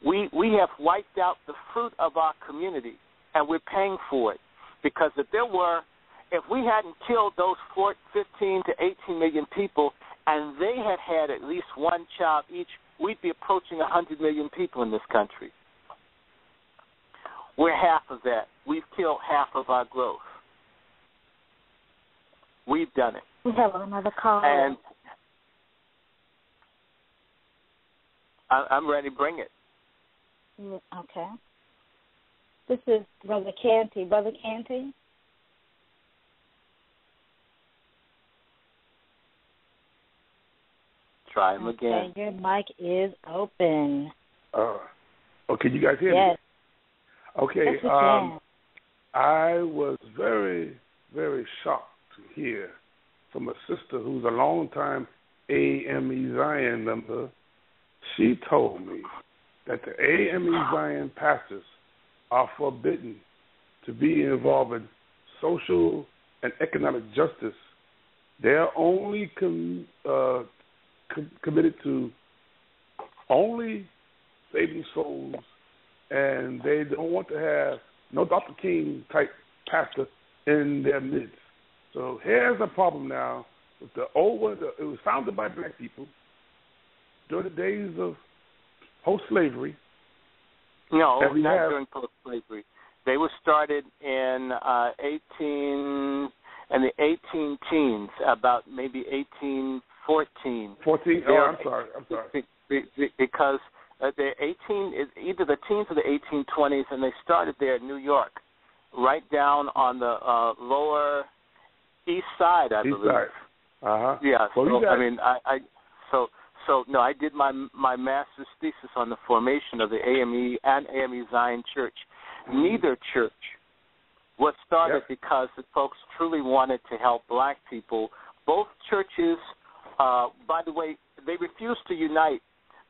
We have wiped out the fruit of our community, and we're paying for it. Because if we hadn't killed those 15 to 18 million people, and they had at least one child each, we'd be approaching 100 million people in this country. We're half of that. We've killed half of our growth. We've done it. We have another call. And I'm ready. Bring it. Okay. This is Brother Canty. Brother Canty? Try him again. Your mic is open. Okay, you guys hear me? Yes. Okay, yes, I was very, very shocked to hear from a sister who's a long-time AME Zion member. She told me that the AME Zion pastors are forbidden to be involved in social and economic justice. They're only committed to only saving souls, and they don't want to have no Dr. King type pastor in their midst. So here's a problem now with the old one. It was founded by black people during the days of post-slavery. No, not during post-slavery. They were started in the 18 teens, about maybe 1814. 14? Oh, I'm sorry. Because the 18 is either the teens or the 1820s, and they started there in New York, right down on the lower east side, I believe. East side. Yeah. Well, I did my master's thesis on the formation of the AME and AME Zion Church. Neither church was started because the folks truly wanted to help black people. Both churches, by the way, they refused to unite.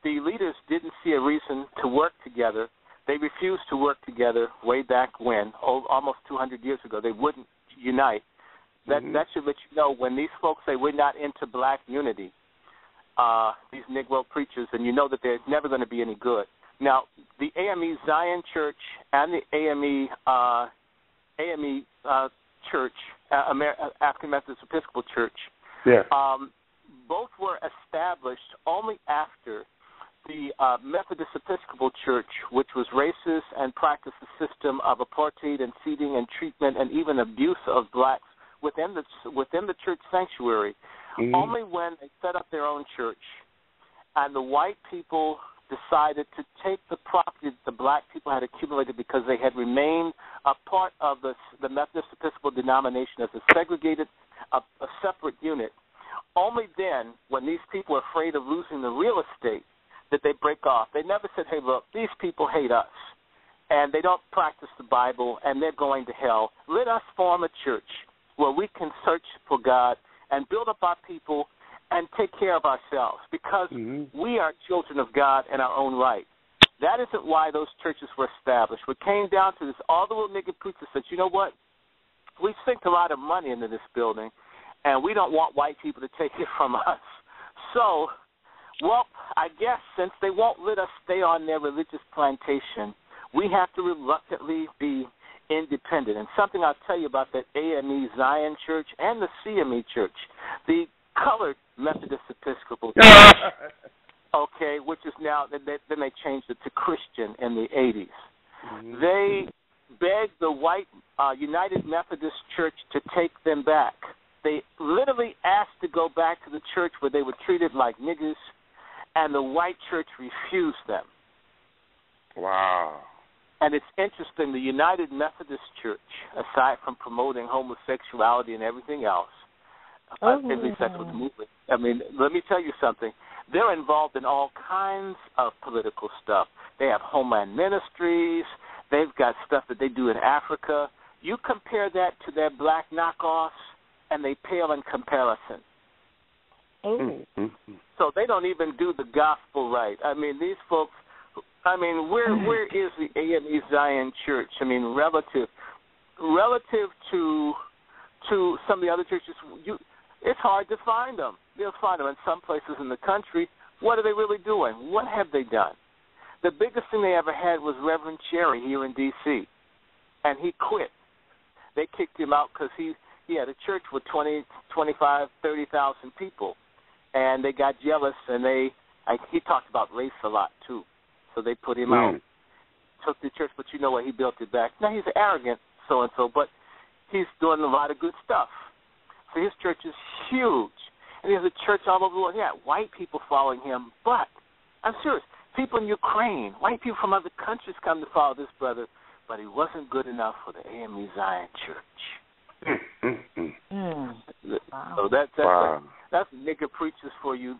The leaders didn't see a reason to work together. They refused to work together way back when, almost 200 years ago. They wouldn't unite. That should let you know when these folks say we're not into black unity, these Negro preachers, and you know that they're never going to be any good. Now, the AME Zion Church and the AME Church, African Methodist Episcopal Church, both were established only after the Methodist Episcopal Church, which was racist and practiced a system of apartheid and feeding and treatment and even abuse of blacks within the church sanctuary. Only when they set up their own church and the white people decided to take the property that the black people had accumulated because they had remained a part of the Methodist Episcopal denomination as a segregated, a separate unit. Only then, when these people were afraid of losing the real estate, did they break off. They never said, hey, look, these people hate us, and they don't practice the Bible, and they're going to hell. Let us form a church where we can search for God and build up our people and take care of ourselves because we are children of God in our own right. That isn't why those churches were established. What came down to this, all the little nigger preachers said, you know what, we sink a lot of money into this building, and we don't want white people to take it from us. So, well, I guess since they won't let us stay on their religious plantation, we have to reluctantly be independent. And something I'll tell you about that AME Zion Church and the CME Church, the colored Methodist Episcopal Church, okay, which is now, then they changed it to Christian in the 80s. They begged the white United Methodist Church to take them back. They literally asked to go back to the church where they were treated like niggers, and the white church refused them. Wow. And it's interesting, the United Methodist Church, aside from promoting homosexuality and everything else, at least that's what the movement, I mean, let me tell you something. They're involved in all kinds of political stuff. They have homeland ministries. They've got stuff that they do in Africa. You compare that to their black knockoffs, and they pale in comparison. So they don't even do the gospel right. I mean, these folks, I mean, where is the AME Zion Church? I mean, relative to some of the other churches, it's hard to find them. You'll find them in some places in the country. What are they really doing? What have they done? The biggest thing they ever had was Reverend Cherry here in D.C., and he quit. They kicked him out because he had a church with 20, 25, 30,000 people, and they got jealous, and he talked about race a lot, too. So they put him out, took the church, but you know what? He built it back. Now, he's arrogant so-and-so, but he's doing a lot of good stuff. So his church is huge. And he has a church all over the world. He had white people following him, but I'm serious. People in Ukraine, white people from other countries come to follow this brother, but he wasn't good enough for the AME Zion Church. So that's nigger preachers for you.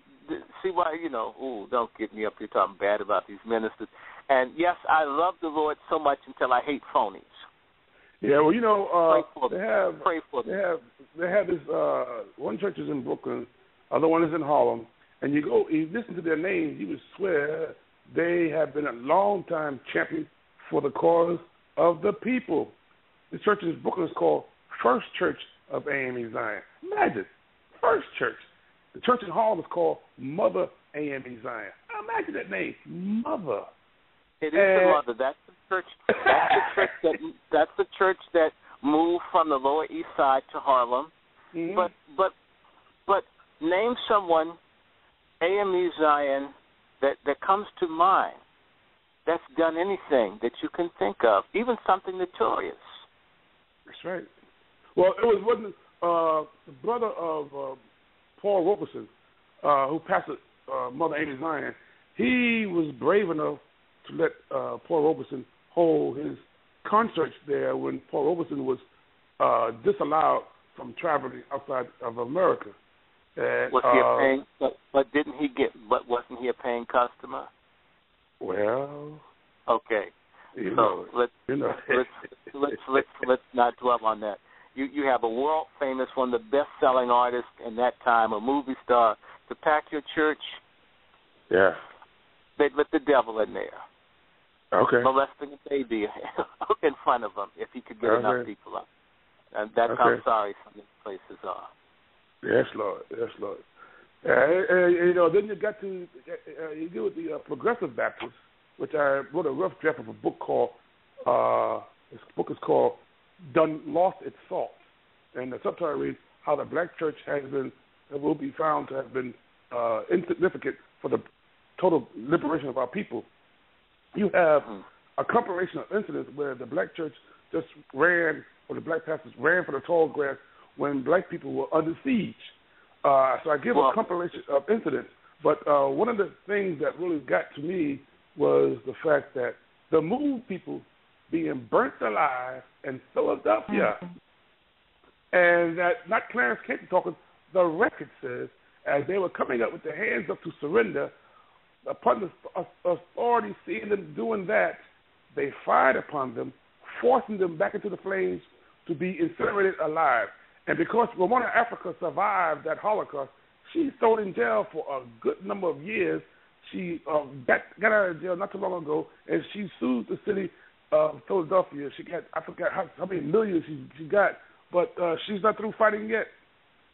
See why, don't get me up here talking bad about these ministers. And, yes, I love the Lord so much until I hate phonies. Yeah, well, pray for them. They have this, one church is in Brooklyn, other one is in Harlem, and you listen to their names, you would swear they have been a long-time champion for the cause of the people. The church in Brooklyn is called First Church of AME Zion. Imagine, First Church. The church in Harlem is called Mother AME Zion. Imagine that name, Mother. It is the Mother. That's the church. That's the church that moved from the Lower East Side to Harlem. Mm-hmm. But name someone, AME Zion, that comes to mind that's done anything that you can think of, even something notorious. That's right. Well, it wasn't the brother of Paul Robeson, who pastored Mother AME Zion. He was brave enough to let Paul Robeson hold his concerts there when Paul Robeson was disallowed from traveling outside of America. And, was he a paying? But didn't he get? But wasn't he a paying customer? Well, okay. Let's not dwell on that. You have a world famous, one of the best selling artists in that time, a movie star, to pack your church. Yeah. They'd let the devil in there. Okay. Molesting a baby in front of him if he could get enough people up. And that's how sorry some of these places are. Yes, Lord. Yes, Lord. Then you got to you deal with the Progressive Baptists, which I wrote a rough draft of a book called. This book is called "Dunn Lost Its Salt," and the subtitle reads "How the Black Church will be found to have been insignificant for the total liberation of our people." You have a compilation of incidents where the black church just ran, or the black pastors ran for the tall grass when black people were under siege. So I give a compilation of incidents, but one of the things that really got to me was the fact that the Move people being burnt alive in Philadelphia, and that not Clarence Kenton talking, the record says, as they were coming up with their hands up to surrender, upon the authorities seeing them doing that, they fired upon them, forcing them back into the flames to be incinerated alive. And because Ramona Africa survived that Holocaust, she's thrown in jail for a good number of years. She got out of jail not too long ago, and she sued the city of Philadelphia. She got, I forgot how many millions she got, but she's not through fighting yet.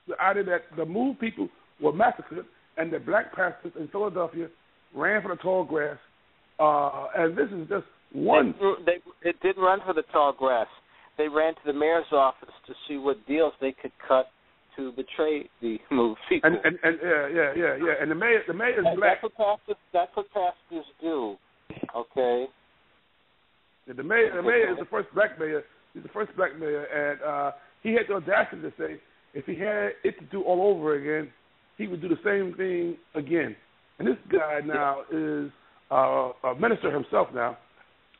The idea that the Move people were massacred and the black pastors in Philadelphia ran for the tall grass, and this is just one. They didn't run for the tall grass. They ran to the mayor's office to see what deals they could cut to betray the Move people. And the mayor is black. That's what pastors do. Okay. The mayor is the first black mayor. He's the first black mayor, and he had the audacity to say if he had it to do all over again, he would do the same thing again. And this guy now is a minister himself now,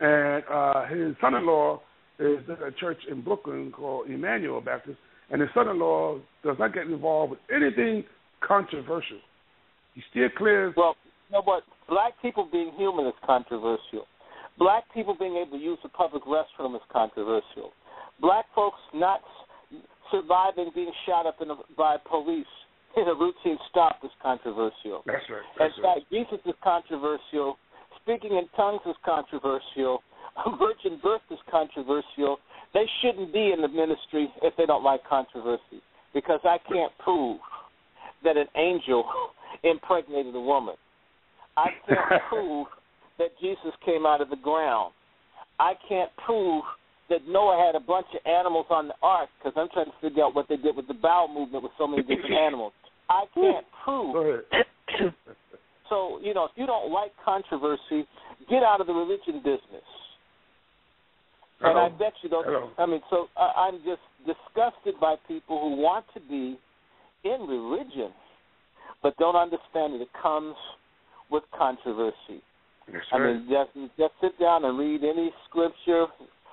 and his son-in-law is at a church in Brooklyn called Emmanuel Baptist, and his son-in-law does not get involved with anything controversial. He steers clear. Well, you know what? Black people being human is controversial. Black people being able to use the public restroom is controversial. Black folks not surviving being shot up by police in a routine stop is controversial. That's right. In fact, Jesus is controversial. speaking in tongues is controversial, virgin birth is controversial, they shouldn't be in the ministry if they don't like controversy, because I can't prove that an angel impregnated a woman. I can't prove that Jesus came out of the ground. I can't prove that Noah had a bunch of animals on the ark, because I'm trying to figure out what they did with the bowel movement with so many different animals. I can't prove. Go ahead. So, if you don't like controversy, get out of the religion business. And I bet you don't. I'm just disgusted by people who want to be in religion but don't understand that it comes with controversy. Yes, I mean, just sit down and read any scripture.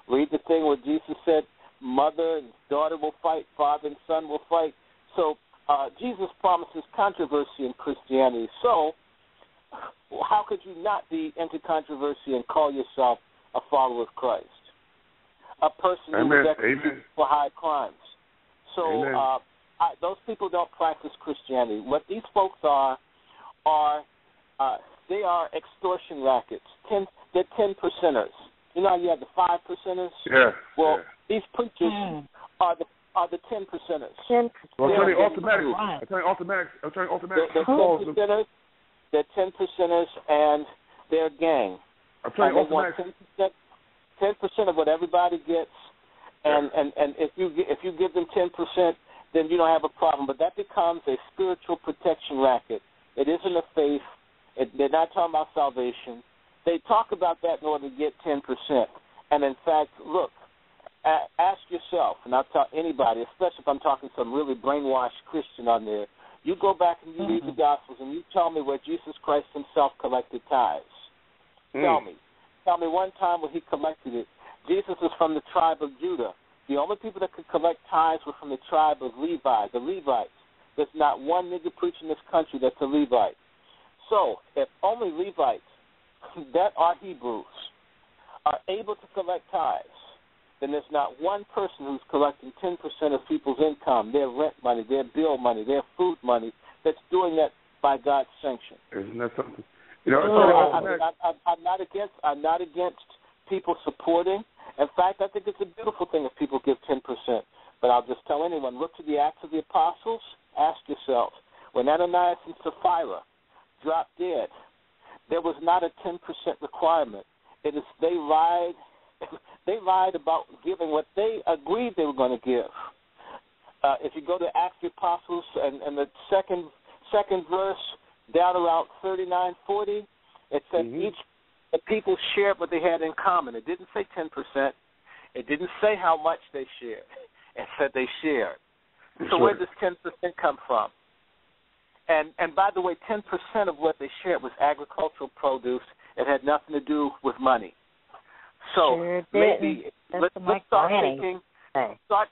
Read the thing where Jesus said, mother and daughter will fight, father and son will fight. So Jesus promises controversy in Christianity. So how could you not be into controversy and call yourself a follower of Christ? A person who is executed for high crimes. So those people don't practice Christianity. What these folks are they are extortion rackets. They're 10%ers. You know how you have the 5%ers? Yeah. Well, these preachers are the 10%ers. Well, I'm turning automatic. They're 10%ers. They're 10%ers, and they're a gang. I'm turning automatic. 10% of what everybody gets, and if you give them 10%, then you don't have a problem. But that becomes a spiritual protection racket. It isn't a faith. They're not talking about salvation. They talk about that in order to get 10%. And, in fact, look, ask yourself, and I'll tell anybody, especially if I'm talking to some really brainwashed Christian on there, you go back and you read the Gospels and you tell me where Jesus Christ himself collected tithes. Tell me one time where he collected it. Jesus is from the tribe of Judah. The only people that could collect tithes were from the tribe of Levi, the Levites. There's not one nigger preach in this country that's a Levite. So if only Levites that are Hebrews are able to collect tithes, then there's not one person who's collecting 10% of people's income, their rent money, their bill money, their food money, that's doing that by God's sanction. Isn't that something? I'm not against people supporting. In fact, I think it's a beautiful thing if people give 10%. But I'll just tell anyone, look to the Acts of the Apostles, ask yourself, when Ananias and Sapphira dropped dead, there was not a 10% requirement. It is they lied about giving what they agreed they were going to give. If you go to Acts of the Apostles and the second verse down around 39-40, it said the people shared what they had in common. It didn't say 10%. It didn't say how much they shared. It said they shared. So where does 10% come from? And by the way, 10% of what they shared was agricultural produce. It had nothing to do with money. So maybe let's start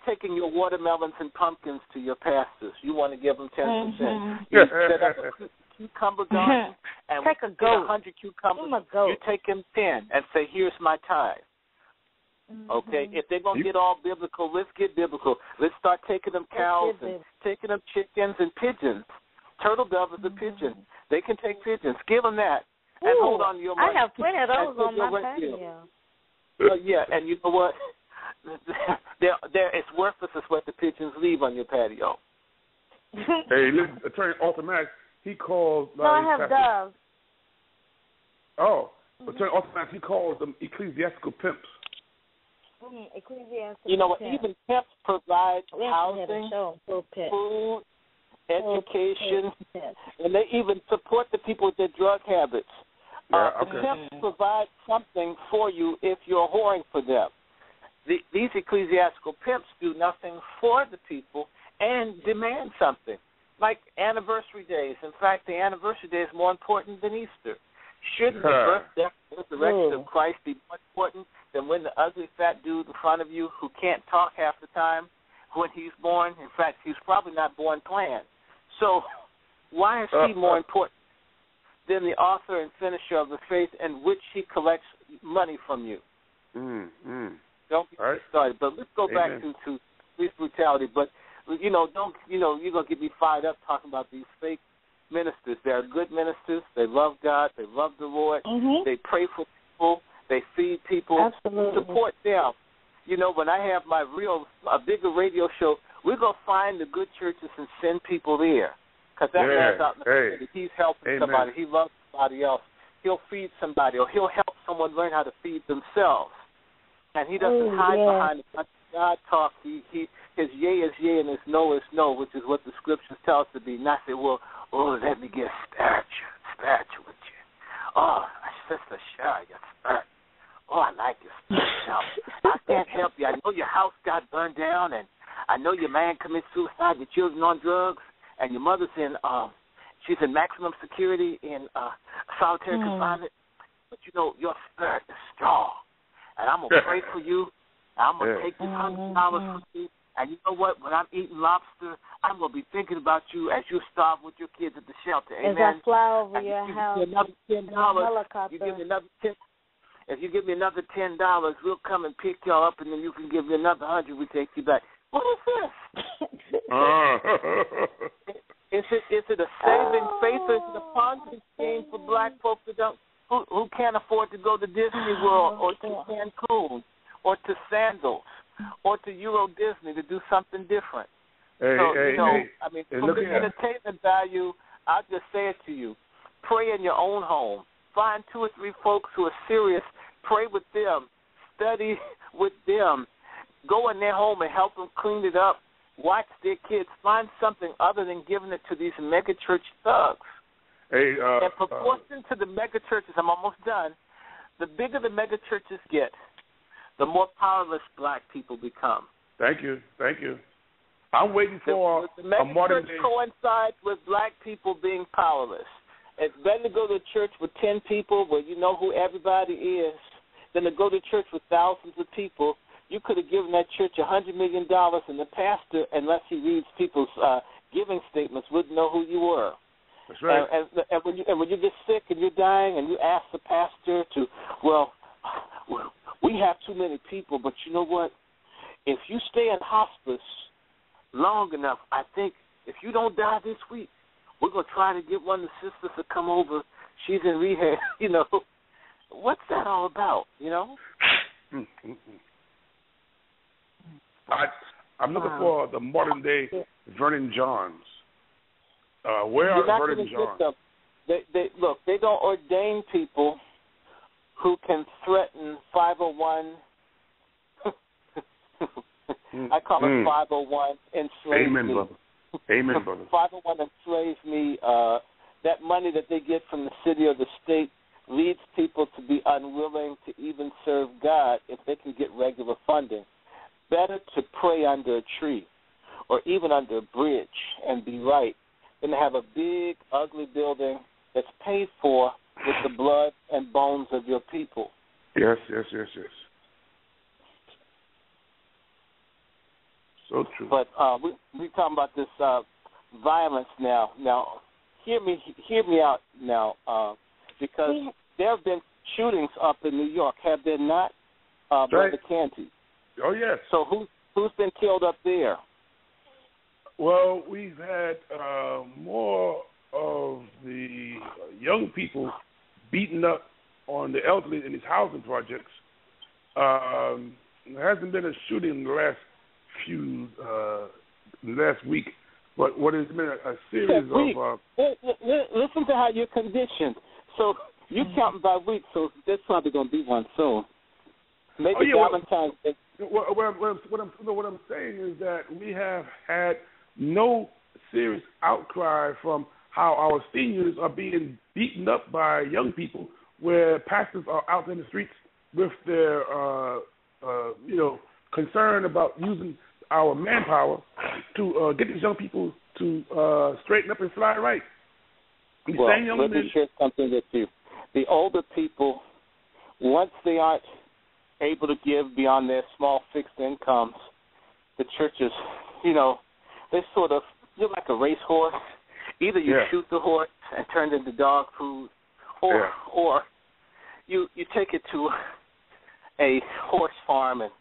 taking your watermelons and pumpkins to your pastors. You want to give them 10%. You set up a cucumber garden and take a goat. 100 cucumbers. You take them 10 and say, "Here's my tithe." Okay, if they're going to get all biblical, let's get biblical. Let's start taking them cows and taking them chickens and pigeons. Turtle dove is a pigeon. They can take pigeons. Give them that. And hold on to your money. I have plenty of those on my patio. Yeah, and you know what? It's worthless is what the pigeons leave on your patio. Hey, listen, Attorney Automatic, he calls... No, I have doves. Oh, Attorney Automatic, he calls them ecclesiastical pimps. You know what? Even pimps provide housing, food, education, and they even support the people with their drug habits. The pimps provide something for you if you're whoring for them. These ecclesiastical pimps do nothing for the people and demand something, like anniversary days. In fact, the anniversary day is more important than Easter. Shouldn't the birth, death, and resurrection of Christ be more important than when the ugly fat dude in front of you who can't talk half the time when he's born? In fact, he's probably not born planned. So why is he more important than the author and finisher of the faith in which he collects money from you? Don't get started. But let's go back to police brutality. But you're gonna get me fired up talking about these fake ministers. They are good ministers. They love God. They love the Lord. Mm-hmm. They pray for people. They feed people. Absolutely. Support them. You know, when I have my a bigger radio show, we're going to find the good churches and send people there. Because that man's out in the community. He's helping somebody. He loves somebody else. He'll feed somebody, or he'll help someone learn how to feed themselves. And he doesn't hide behind the God talk. His yea is yea and his no is no, which is what the scriptures tell us to be. Not say, well, let me get spiritual with you. Oh, Sister Sharon, you're spiritual. Oh, I like your spiritual. I can't help you. I know your house got burned down, and I know your man committed suicide, your children on drugs, and your mother's she's in maximum security in solitary confinement. But you know, your spirit is strong. And I'm going to pray for you. I'm going to take this $100 from you. And you know what? When I'm eating lobster, I'm going to be thinking about you as you starve with your kids at the shelter. Amen. As I fly over your house, another $10. You give me another $10. If you give me another $10, we'll come and pick y'all up, and then you can give me another $100. We take you back. What is this? Is it a saving faith, or is it a Ponzi scheme for black folks who can't afford to go to Disney World or to Cancun or to Sandals or to Euro Disney to do something different? I mean, from the entertainment value, I'll just say it to you. Pray in your own home. Find 2 or 3 folks who are serious. Pray with them. Study with them. Go in their home and help them clean it up. Watch their kids. Find something other than giving it to these mega church thugs. In proportion to the mega churches, I'm almost done, the bigger the mega churches get, the more powerless black people become. Thank you. I'm waiting for the mega a modern church coincides with black people being powerless. It's better to go to church with 10 people where you know who everybody is than to go to church with thousands of people. You could have given that church $100 million, and the pastor, unless he reads people's giving statements, wouldn't know who you were. That's right. And when you get sick and you're dying, and you ask the pastor to, well, we have too many people, but you know what? If you stay in hospice long enough, I think if you don't die this week, we're going to try to get one of the sisters to come over. She's in rehab. You know, what's that all about, you know? I'm looking for the modern day Vernon Johns. Where are Vernon Johns? They don't ordain people who can threaten 501. I call it 501 enslave Amen, me. brother. Amen, brother. 501 enslaves me. That money that they get from the city or the state leads people to be unwilling to even serve God if they can get regular funding. Better to pray under a tree or even under a bridge and be right than to have a big, ugly building that's paid for with the blood and bones of your people. Yes. So true. But we talking about this violence now. Now, hear me out now, because there have been shootings up in New York, have there not, Brother Canty? Oh, yes. So who's been killed up there? Well, we've had more of the young people beaten up on the elderly in these housing projects. There hasn't been a shooting in the last week, but what has been a series of... listen to how you're conditioned. So you're counting by weeks, so there's probably going to be one soon. Maybe Valentine's Day. What I'm saying is that we have had no serious outcry from how our seniors are being beaten up by young people, where pastors are out in the streets with their, concern about using our manpower to get these young people to straighten up and fly right. Let me share something with you. The older people, once they aren't able to give beyond their small fixed incomes, the churches, they sort of, you're like a racehorse. Either you shoot the horse and turn it into dog food, or you take it to a horse farm and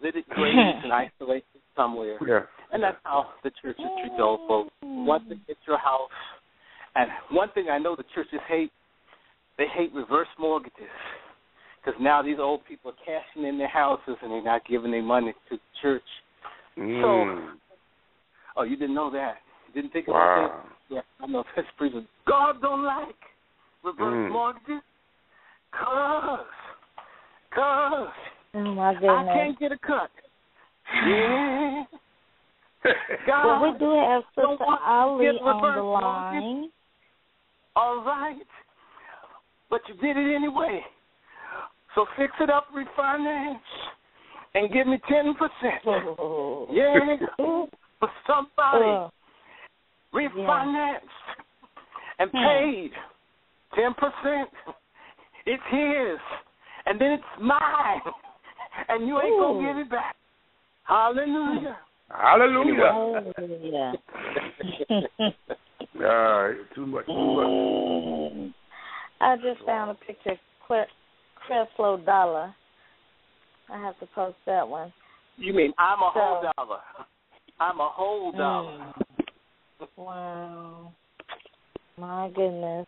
let it graze in isolation somewhere. Yeah. And that's how the churches treat the old folks. Once they get your house And one thing I know the churches hate, they hate reverse mortgages. Because now these old people are cashing in their houses and they're not giving their money to the church. So, you didn't know that? You didn't think about that? Yeah, I know that's pretty. God don't like reverse mortgages. Cause oh my goodness, I can't get a cut. Yeah. God, well, we do have Sister Ali on the line. All right. But you did it anyway. So fix it up, refinance, and give me 10%. Yeah. For somebody. Refinanced and paid 10%. It's his. And then it's mine. And you ain't going to get it back. Hallelujah. Hallelujah. Too much. I just found a picture of Creflo Dollar. I have to post that one. You mean I'm a whole dollar? I'm a whole dollar. Wow. My goodness.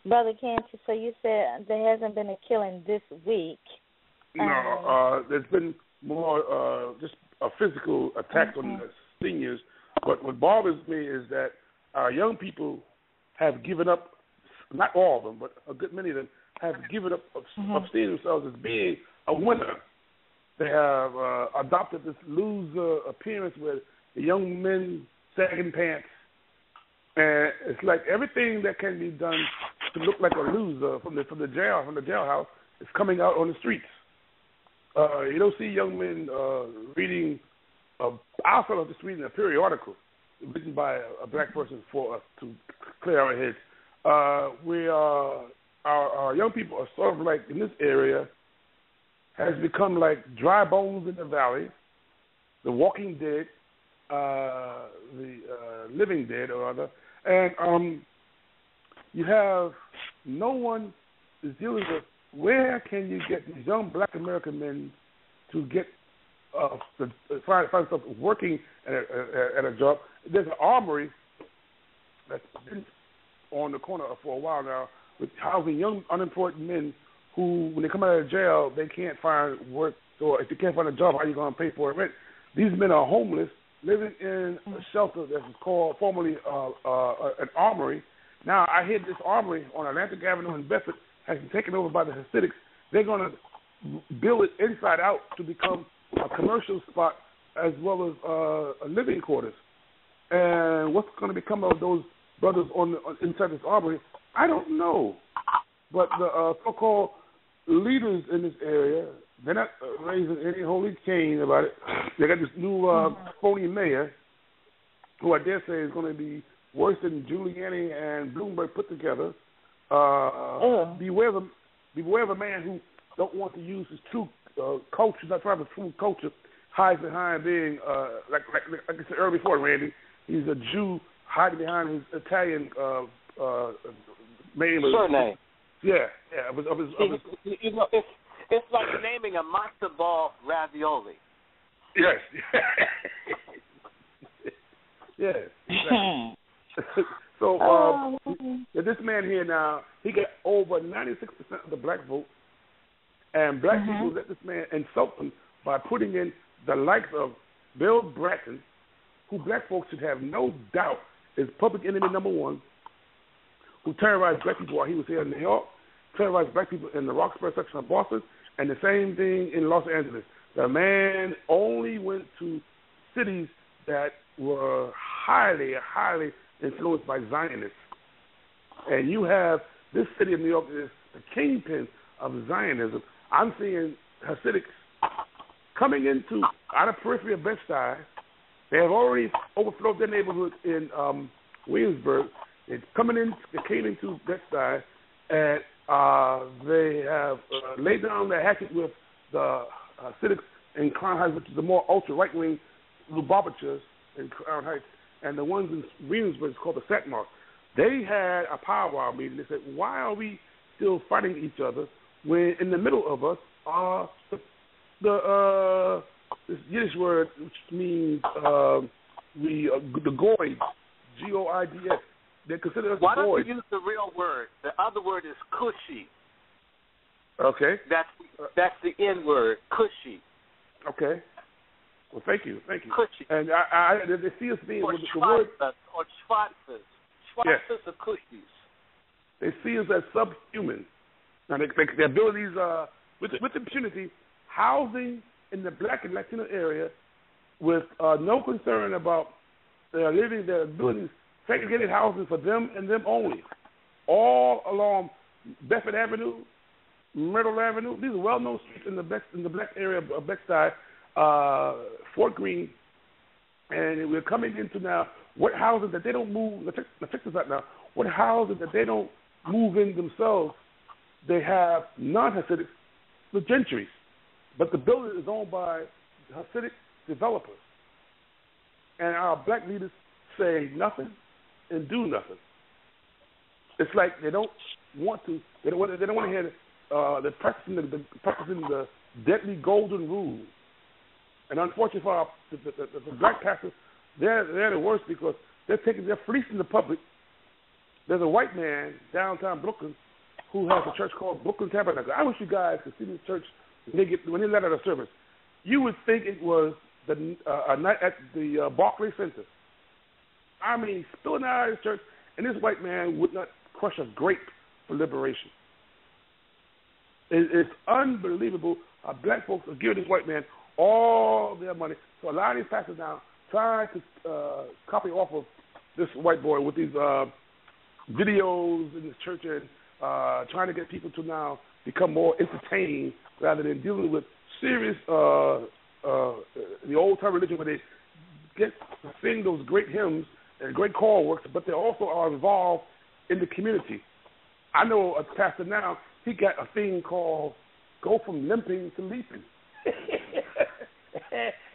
Brother Canty, so you said there hasn't been a killing this week. No, there's been more just a physical attack on the seniors. But what bothers me is that our young people have given up, not all of them, but a good many of them, have given up of seeing themselves as being a winner. They have adopted this loser appearance where the young men sagging pants. And it's like everything that can be done to look like a loser from the jailhouse is coming out on the streets. You don't see young men reading. I was just reading a periodical written by a black person for us to clear our heads. Our young people are sort of like in this area has become like dry bones in the valley, the Walking Dead, the Living Dead, or other, and you have no one is dealing with where can you get these young black American men to get to find themselves working at a job. There's an armory that's been on the corner for a while now with housing young unemployed men who, when they come out of jail, they can't find work. So if they can't find a job, how are you going to pay for rent? These men are homeless, living in a shelter that was called formerly an armory. Now, I hear this armory on Atlantic Avenue in Bedford has been taken over by the Hasidics. They're going to build it inside out to become a commercial spot as well as a living quarters. And what's going to become of those brothers inside this armory, I don't know. But the so-called leaders in this area, they're not raising any holy Cain about it. They got this new phony mayor, who I dare say is going to be worse than Giuliani and Bloomberg put together. Beware of a man who don't want to use his true culture, not trying to true culture, hides behind being like I said earlier before, Randy. He's a Jew hiding behind his Italian name. Surname. Yeah. You know, it's like naming a matzo ball ravioli. Yes. Yes. Exactly. So this man here now, he got over 96% of the black vote, and black people let this man insult them by putting in the likes of Bill Bratton, who black folks should have no doubt is public enemy number one, who terrorized black people while he was here in New York, terrorized black people in the Roxbury section of Boston, and the same thing in Los Angeles. The man only went to cities that were highly, highly influenced by Zionists. And you have this city of New York is the kingpin of Zionism. I'm seeing Hasidics coming into out of periphery of Bed-Stuy. They have already overflowed their neighborhood in Williamsburg. They came into Bed-Stuy, and they have laid down their hatchet with the Hasidics in Crown Heights, which is the more ultra right-wing Lubavitchers in Crown Heights, and the ones in Williamsburg is called the Satmar. They had a powwow meeting. They said, why are we still fighting each other when in the middle of us are this Yiddish word which means the Goyds, Goids, They consider us Why boys. don't you use the real word? The other word is cushy. Okay. That's the N word, cushy. Okay. Well, thank you. Cushy. And they see us being or with the word. Or Schwarzes. Schwarzes or cushies. They see us as subhuman. Now, their abilities, with impunity, housing in the black and Latino area with no concern about their living, their abilities, segregated housing for them and them only, all along Bedford Avenue, Myrtle Avenue. These are well-known streets in the black area of Bed-Stuy, Fort Greene, and we're coming into now what houses that they don't move. Let's check this out now. What houses that they don't move in themselves, they have non-Hasidic, the gentry, but the building is owned by Hasidic developers, and our black leaders say nothing and do nothing. It's like they don't want to. They don't want to hear the practicing the deadly golden rule. And unfortunately for the black pastors, they're the worst because they're fleecing the public. There's a white man downtown Brooklyn who has a church called Brooklyn Tabernacle. I wish you guys could see this church when they let out a service. You would think it was a night at the Barclays Center. I mean, spilling out of his church, and this white man would not crush a grape for liberation. It's unbelievable how black folks are giving this white man all their money. So a lot of these pastors now try to copy off of this white boy with these videos in this church and trying to get people to now become more entertained rather than dealing with serious the old time religion where they get to sing those great hymns and great choir works, but they also are involved in the community. I know a pastor now, he got a thing called Go From Limping to Leaping.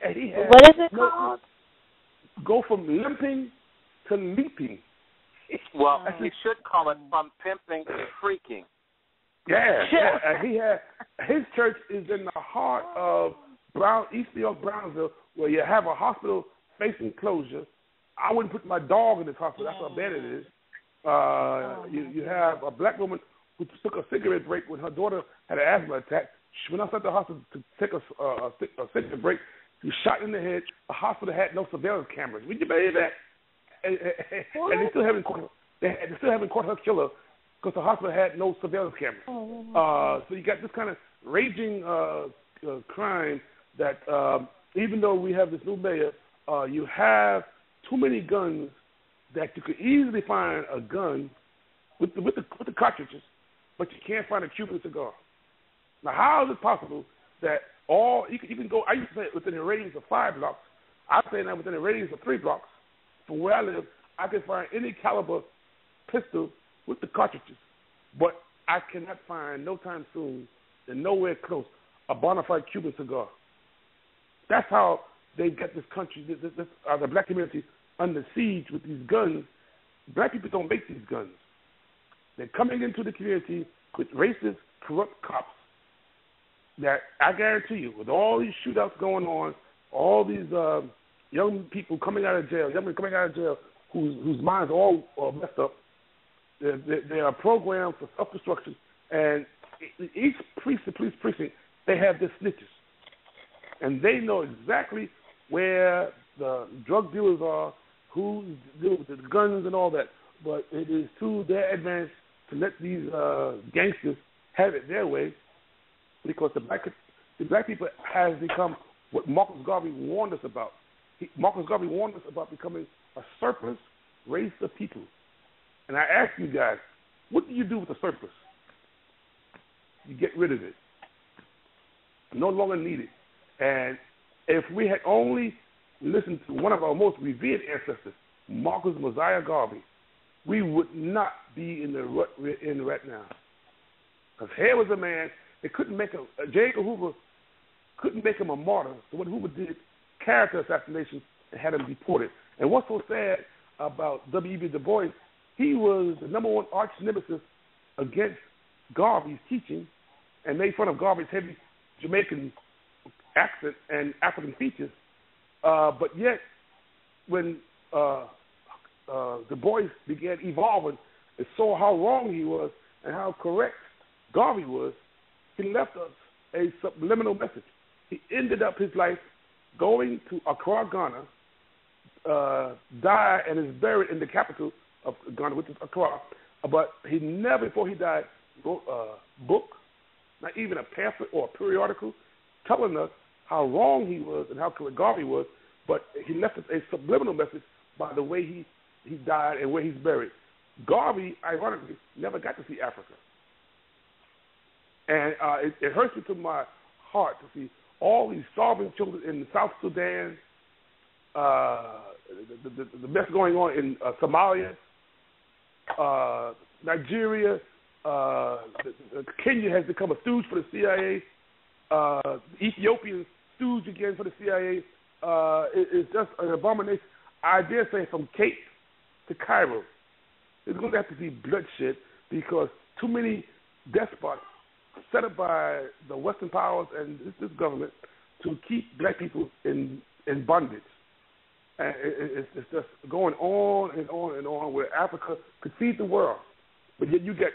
And he has, what is it called? Go From Limping to Leaping. Well, you should call it From Pimping to Freaking. Yeah. And he had, his church is in the heart of East New York, Brownsville, where you have a hospital facing closure. I wouldn't put my dog in this hospital. That's how bad it is. You have a black woman who took a cigarette break when her daughter had an asthma attack. She went outside the hospital to take a cigarette break. She was shot in the head. The hospital had no surveillance cameras. Would you believe that? And they still haven't caught her killer because the hospital had no surveillance cameras. So you got this kind of raging crime that even though we have this new mayor, you have too many guns that you could easily find a gun with the cartridges, but you can't find a Cuban cigar. Now, how is it possible that you can go? I used to say within a radius of 5 blocks. I'm saying that within a radius of 3 blocks from where I live, I can find any caliber pistol with the cartridges, but I cannot find no time soon and nowhere close a bona fide Cuban cigar. That's how they get this country, the black community, under siege with these guns. Black people don't make these guns. They're coming into the community with racist, corrupt cops that I guarantee you, with all these shootouts going on, all these young people coming out of jail, whose minds are all messed up, they are programmed for self-destruction, and each police precinct, they have their snitches. And they know exactly where the drug dealers are, who deal with the guns and all that. But it is to their advantage to let these gangsters have it their way, because the black people has become what Marcus Garvey warned us about. Marcus Garvey warned us about becoming a surplus race of people. And I ask you guys, what do you do with the surplus? You get rid of it. No longer needed. And if we had only listened to one of our most revered ancestors, Marcus Mosiah Garvey, we would not be in the rut we're in right now. Because here was a man, they couldn't make J. Edgar Hoover couldn't make him a martyr. So when Hoover did character assassination, they had him deported. And what's so sad about W.E.B. Du Bois, he was the number one arch nemesis against Garvey's teaching and made fun of Garvey's heavy Jamaican accent and African features. But yet, when Du Bois began evolving and saw how wrong he was and how correct Garvey was, he left us a subliminal message. He ended up his life going to Accra, Ghana, died and is buried in the capital of Ghana, which is Accra. But he never, before he died, wrote a book, not even a pamphlet or a periodical, telling us how wrong he was and how correct Garvey was. But he left us a subliminal message by the way he died and where he's buried. Garvey, ironically, never got to see Africa. And it hurts me to my heart to see all these starving children in South Sudan, the mess going on in Somalia, Nigeria, Kenya has become a stooge for the CIA. Ethiopia stooge again for the CIA. It's just an abomination. I dare say from Cape to Cairo, there's going to have to be bloodshed because too many despots set up by the Western powers and this government to keep black people in bondage. And it's just going on and on and on where Africa could feed the world. But yet you get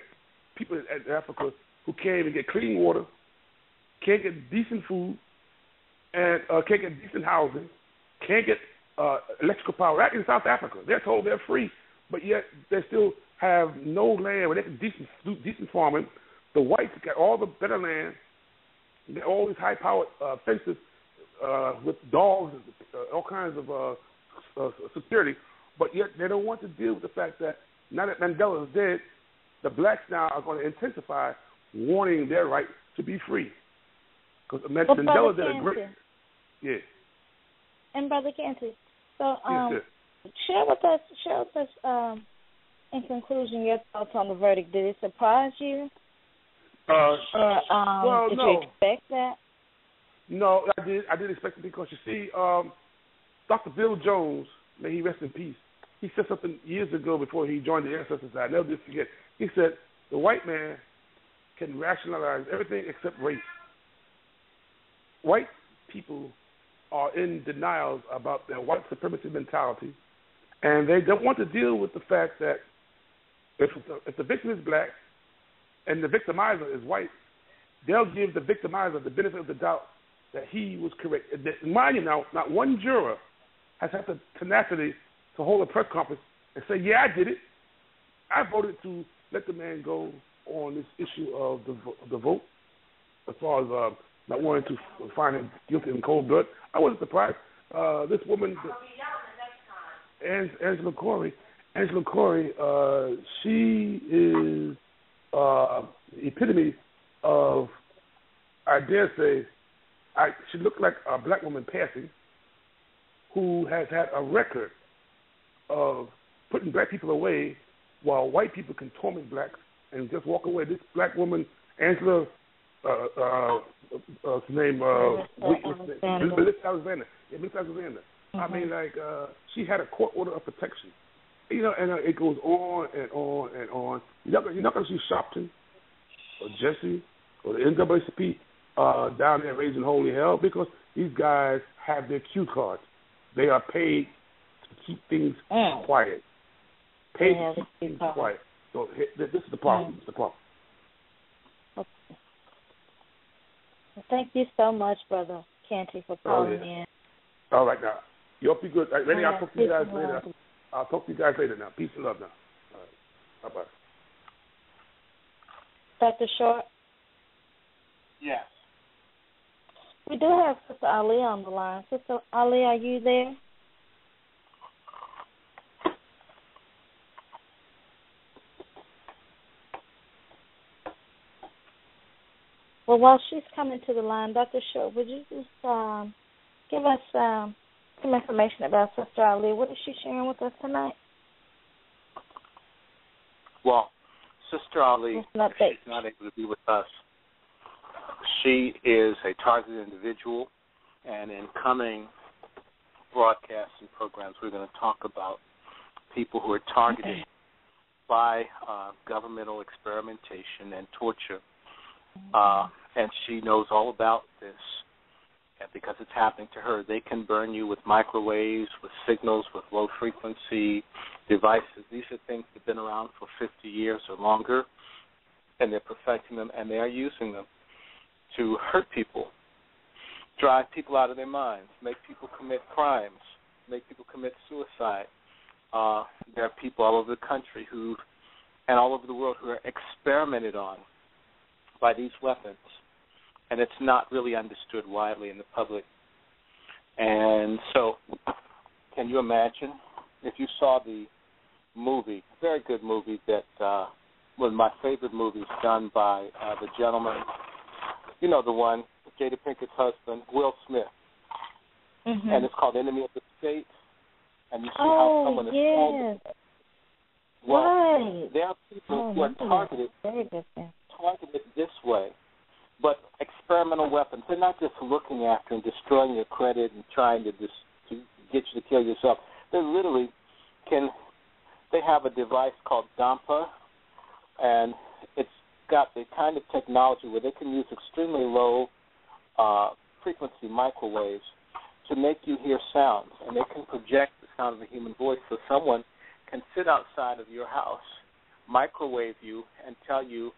people in Africa who can't even get clean water, can't get decent food, and can't get decent housing, can't get electrical power. Right in South Africa, they're told they're free, but yet they still have no land where they can decent farming. The whites got all the better land, they got all these high-powered fences with dogs and all kinds of security, but yet they don't want to deal with the fact that now that Mandela is dead, the blacks now are going to intensify wanting their right to be free. Because Mandela did a great... Yeah. And Brother Canty, so yes. share with us, in conclusion, your thoughts on the verdict. Did it surprise you? Well, did no. you expect that? No, I did expect it because, you see, Dr. Bill Jones, may he rest in peace, he said something years ago before he joined the Ancestors Society. I'll never forget. He said, the white man can rationalize everything except race. White people are in denial about their white supremacy mentality, and they don't want to deal with the fact that if the victim is black and the victimizer is white, they'll give the victimizer the benefit of the doubt that he was correct. Mind you now, not one juror has had the tenacity to hold a press conference and say, yeah, I did it. I voted to let the man go on this issue of the vote as far as not wanting to find him guilty in cold blood. I wasn't surprised. This woman, Angela Corey, she is the epitome of, I dare say, she looked like a black woman passing who has had a record of putting black people away while white people can torment blacks and just walk away. This black woman, Angela, her name, Melissa Alexander. Yeah, Melissa Alexander. Mm-hmm. I mean, like, she had a court order of protection. You know, and it goes on and on and on. You're not going to see Sharpton or Jesse or the NAACP down there raising holy hell because these guys have their cue cards. They are paid to keep things quiet. Paid to keep things quiet. So this is the problem. It's the problem. Okay. Well, thank you so much, Brother Canty, for calling in. All right, now. You hope you're good. Ready? I'll talk to you guys later. I'll talk to you guys later now. Peace and love now. All right. Bye-bye. Dr. Short? Yes. We do have Sister Ali on the line. Sister Ali, are you there? Well, while she's coming to the line, Dr. Short, would you just give us some information about Sister Ali? What is she sharing with us tonight? Well, Sister Ali, she's not able to be with us. She is a targeted individual, and in coming broadcasts and programs, we're going to talk about people who are targeted by governmental experimentation and torture. And she knows all about this. because it's happening to her. They can burn you with microwaves, with signals, with low-frequency devices. These are things that have been around for 50 years or longer, and they're perfecting them, and they are using them to hurt people, drive people out of their minds, make people commit crimes, make people commit suicide. There are people all over the country and all over the world who are experimented on by these weapons, and it's not really understood widely in the public. And so, can you imagine if you saw the movie, very good movie that one of my favorite movies done by the gentleman, you know the one, Jada Pinkett's husband, Will Smith, and it's called Enemy of the State, and you see how someone is targeted. Well, right. There are people who are targeted this way, but experimental weapons. They're not just looking after and destroying your credit and trying to get you to kill yourself. They literally they have a device called DAMPA, and it's got the kind of technology where they can use extremely low frequency microwaves to make you hear sounds, and they can project the sound of a human voice, so someone can sit outside of your house, microwave you, and tell you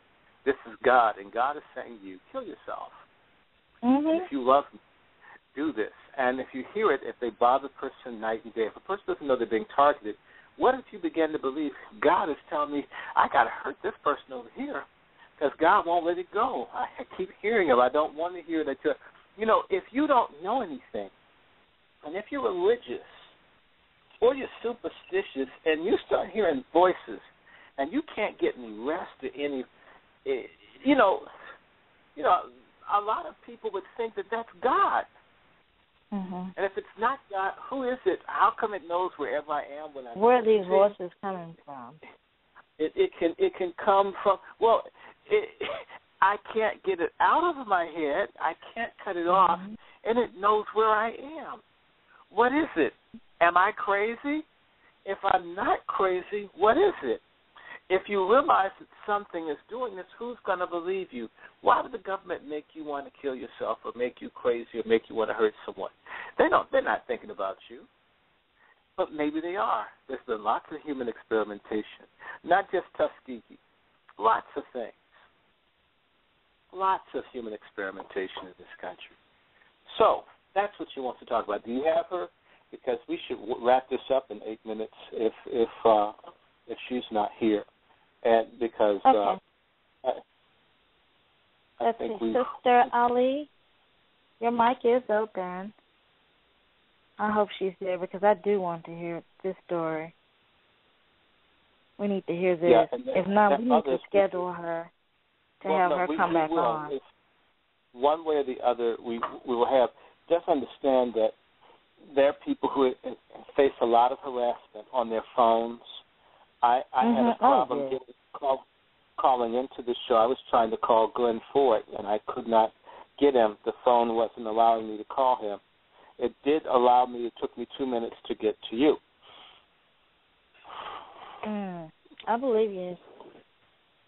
this is God, and God is saying to you, kill yourself. And if you love me, do this. And if you hear it, if they bother the person night and day, if a person doesn't know they're being targeted, what if you begin to believe God is telling me I got to hurt this person over here because God won't let it go. I keep hearing him. I don't want to hear that. If you don't know anything, and if you're religious or you're superstitious and you start hearing voices and you can't get any rest or any, a lot of people would think that that's God. And if it's not God, who is it? How come it knows wherever I am when I? Where are these voices coming from? It can come from. Well, I can't get it out of my head. I can't cut it off, and it knows where I am. What is it? Am I crazy? If I'm not crazy, what is it? If you realize that something is doing this, who's going to believe you? Why would the government make you want to kill yourself or make you crazy or make you want to hurt someone? They're not thinking about you. But maybe they are. There's been lots of human experimentation, not just Tuskegee, lots of things. Lots of human experimentation in this country. So that's what she wants to talk about. Do you have her? Because we should wrap this up in 8 minutes if she's not here, and because I think Sister Ali, your mic is open. I hope she's there because I do want to hear this story. We need to hear this. Yeah, if not, we need to schedule her to have her come back on. If one way or the other, we will have. Just understand that there are people who face a lot of harassment on their phones. I had a problem calling into the show. I was trying to call Glenn Ford, and I could not get him. The phone wasn't allowing me to call him. It did allow me. It took me 2 minutes to get to you. I believe you.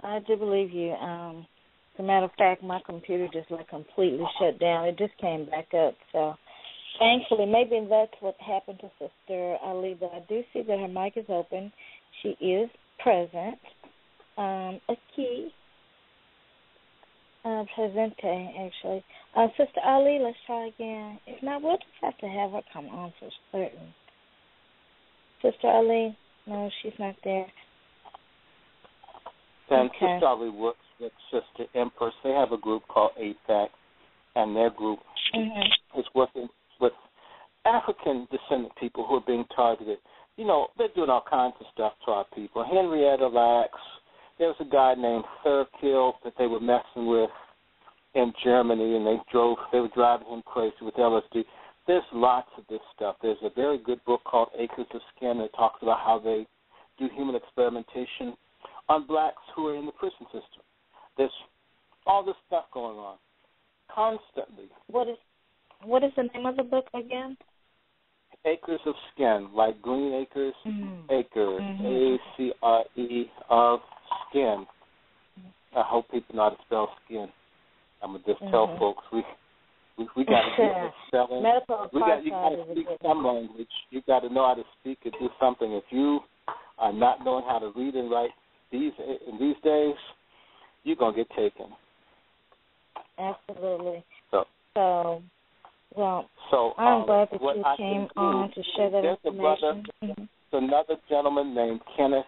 I do believe you. As a matter of fact, my computer just completely shut down. It just came back up. So thankfully, maybe that's what happened to Sister Ali. But I do see that her mic is open. She is present. Aquí. Presente, actually. Sister Ali, let's try again. If not, we'll just have to have her come on for certain. Sister Ali, no, she's not there. And Sister Ali works with Sister Empress. They have a group called APAC, and their group is working with African descendant people who are being targeted. They're doing all kinds of stuff to our people. Henrietta Lacks. There was a guy named Thurkill that they were messing with in Germany, and they were driving him crazy with LSD. There's lots of this stuff. There's a very good book called Acres of Skin that talks about how they do human experimentation on blacks who are in the prison system. There's all this stuff going on constantly. What is the name of the book again? Acres of Skin, like Green Acres, Acres, A-C-R-E of Skin. I hope people know how to spell skin. I'm going to just tell folks we We got to do selling. Medical You got to speak some language. You got to know how to speak and do something. If you are not knowing how to read and write in these days, you're going to get taken. Absolutely. So I'm glad that you came on to share that information. There's another gentleman named Kenneth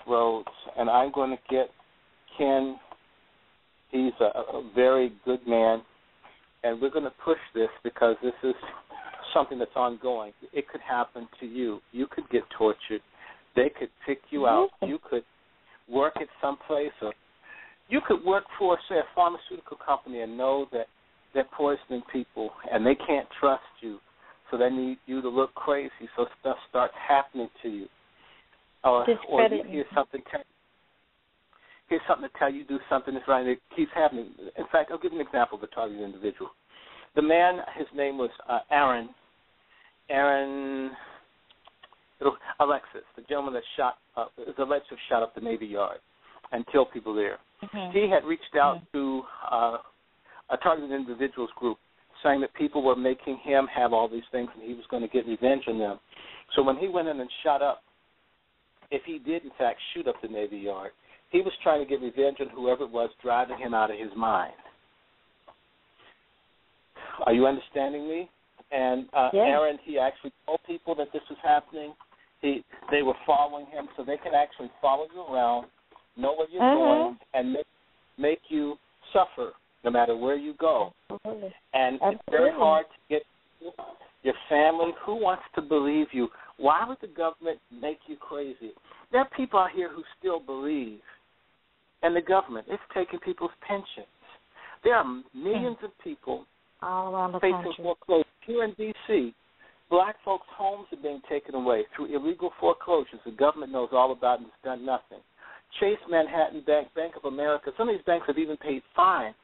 Rhodes, and I'm going to get Ken. He's a very good man, and we're going to push this because this is something that's ongoing. It could happen to you. You could get tortured. They could pick you out. You could work at some place, or you could work for, say, a pharmaceutical company and know that they're poisoning people and they can't trust you, so they need you to look crazy, so stuff starts happening to you. Or you hear something to tell you do something that's right, and it keeps happening. In fact, I'll give you an example of a targeted individual. The man, his name was Aaron Alexis, the gentleman that is alleged to have shot up the Navy Yard and killed people there. Mm-hmm. He had reached out to a targeted individuals group saying that people were making him have all these things and he was going to get revenge on them. So when he went in and shot up, if he did, in fact, shoot up the Navy Yard, he was trying to get revenge on whoever it was driving him out of his mind. Are you understanding me? And Aaron, he actually told people that this was happening. They were following him, so they can actually follow you around, know where you're going, and make you suffer no matter where you go. Absolutely. And it's very hard to get your family. Who wants to believe you? Why would the government make you crazy? There are people out here who still believe in the government. It's taking people's pensions. There are millions of people all around the facing country. foreclosure. Here in D.C., black folks' homes are being taken away through illegal foreclosures. The government knows all about it and has done nothing. Chase Manhattan Bank, Bank of America, some of these banks have even paid fines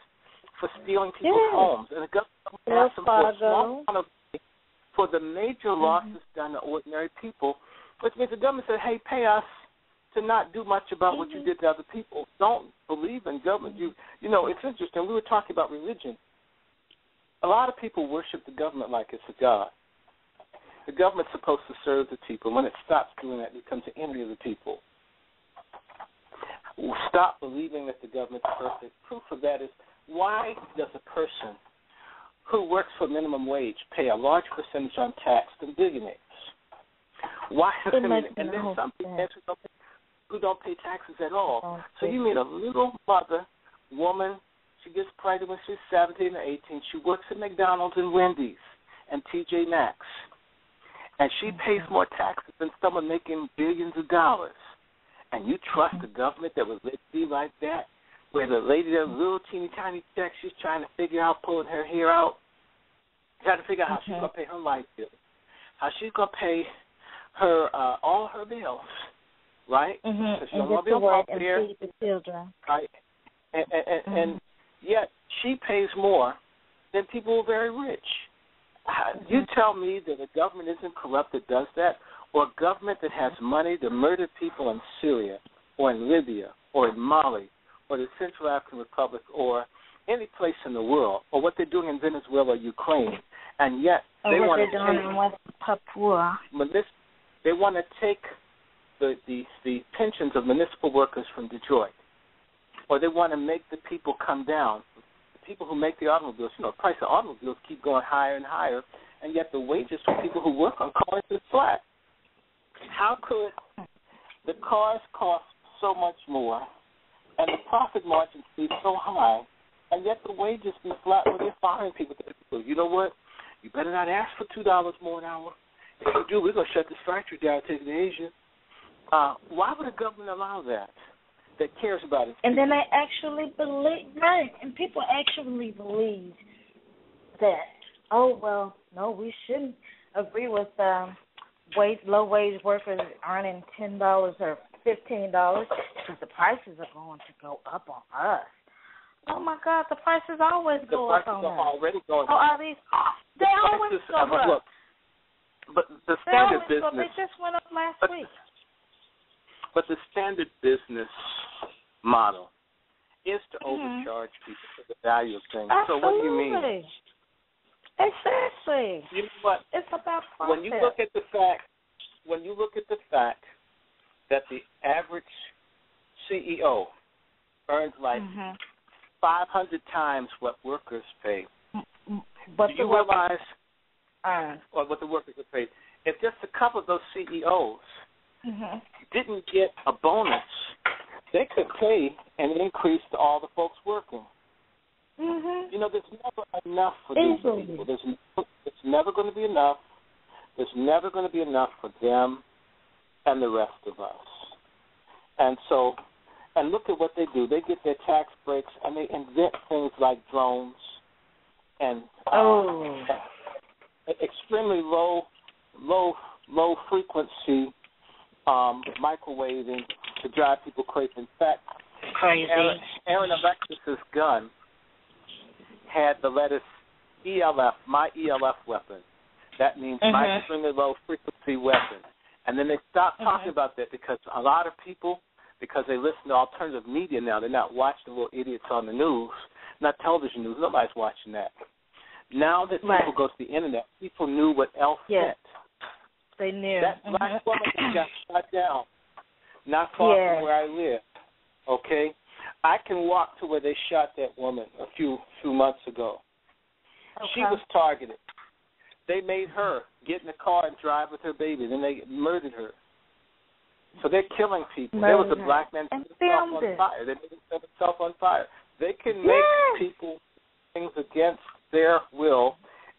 for stealing people's homes. And the government asked them for a small amount of money for the major losses done to ordinary people, which means the government said, hey, pay us to not do much about what you did to other people. Don't believe in government. You know, it's interesting. We were talking about religion. A lot of people worship the government like it's a god. The government's supposed to serve the people. When it stops doing that, it becomes an enemy of the people. Stop believing that the government's perfect. Proof of that is, why does a person who works for minimum wage pay a large percentage on tax than billionaires? Why? And there's some people who don't pay taxes at all. So you meet a little mother, woman, she gets pregnant when she's 17 or 18. She works at McDonald's and Wendy's and TJ Maxx. And she pays more taxes than someone making billions of dollars. And you trust the government that would let it be like that? Where the lady that little teeny tiny check, she's trying to figure out pulling her hair out. Trying to figure out how she's going to pay her light bill. How she's going to pay her all her bills. Right? Mm-hmm. So and get to work and feed the children. Right? And yet she pays more than people who are very rich. You tell me that a government isn't corrupt that does that, or a government that has money to murder people in Syria or in Libya or in Mali or the Central African Republic or any place in the world, or what they're doing in Venezuela or Ukraine, and yet they want to take they want to take the pensions of municipal workers from Detroit, or they want to make the people come down. The people who make the automobiles, the price of automobiles keep going higher and higher, and yet the wages for people who work on cars is flat. How could the cars cost so much more and the profit margins be so high, and yet the wages be flat when they're firing people? You know what? You better not ask for $2 more an hour. If you do, we're going to shut this factory down and take it to Asia. Why would the government allow that cares about it? And then they actually believe, right, and people actually believe that, oh, well, no, we shouldn't agree with low-wage workers earning $10 or $15 because the prices are going to go up on us. Oh, my God, the prices always go up on us. The prices are already going up. Oh, are these? They always go up. Look, but the standard business. They just went up last week. But the standard business model is to overcharge people for the value of things. Absolutely. So what do you mean? Exactly. You know what? It's about process. When you look at the fact that the average CEO earns like 500 times what workers pay, but do you realize, or what the workers are paid? If just a couple of those CEOs didn't get a bonus, they could pay an increase to all the folks working. You know, there's never enough for these people. It's never going to be enough. There's never going to be enough for them and the rest of us. And so, and look at what they do. They get their tax breaks, and they invent things like drones and extremely low frequency microwaving to drive people crazy. In fact, Aaron Alexis's gun had the letters ELF, my ELF weapon. That means my extremely low frequency weapon. And then they stopped talking about that because a lot of people, because they listen to alternative media now, they're not watching the little idiots on the news, not television news. Nobody's watching that. Now that people go to the internet, people knew what ELF meant. They knew. That black woman got shot down not far from where I live. Okay? I can walk to where they shot that woman a few months ago. She was targeted. They made her get in the car and drive with her baby. Then they murdered her. So they're killing people. There was a black man set himself on fire. They made him set himself on fire. They can make people things against their will.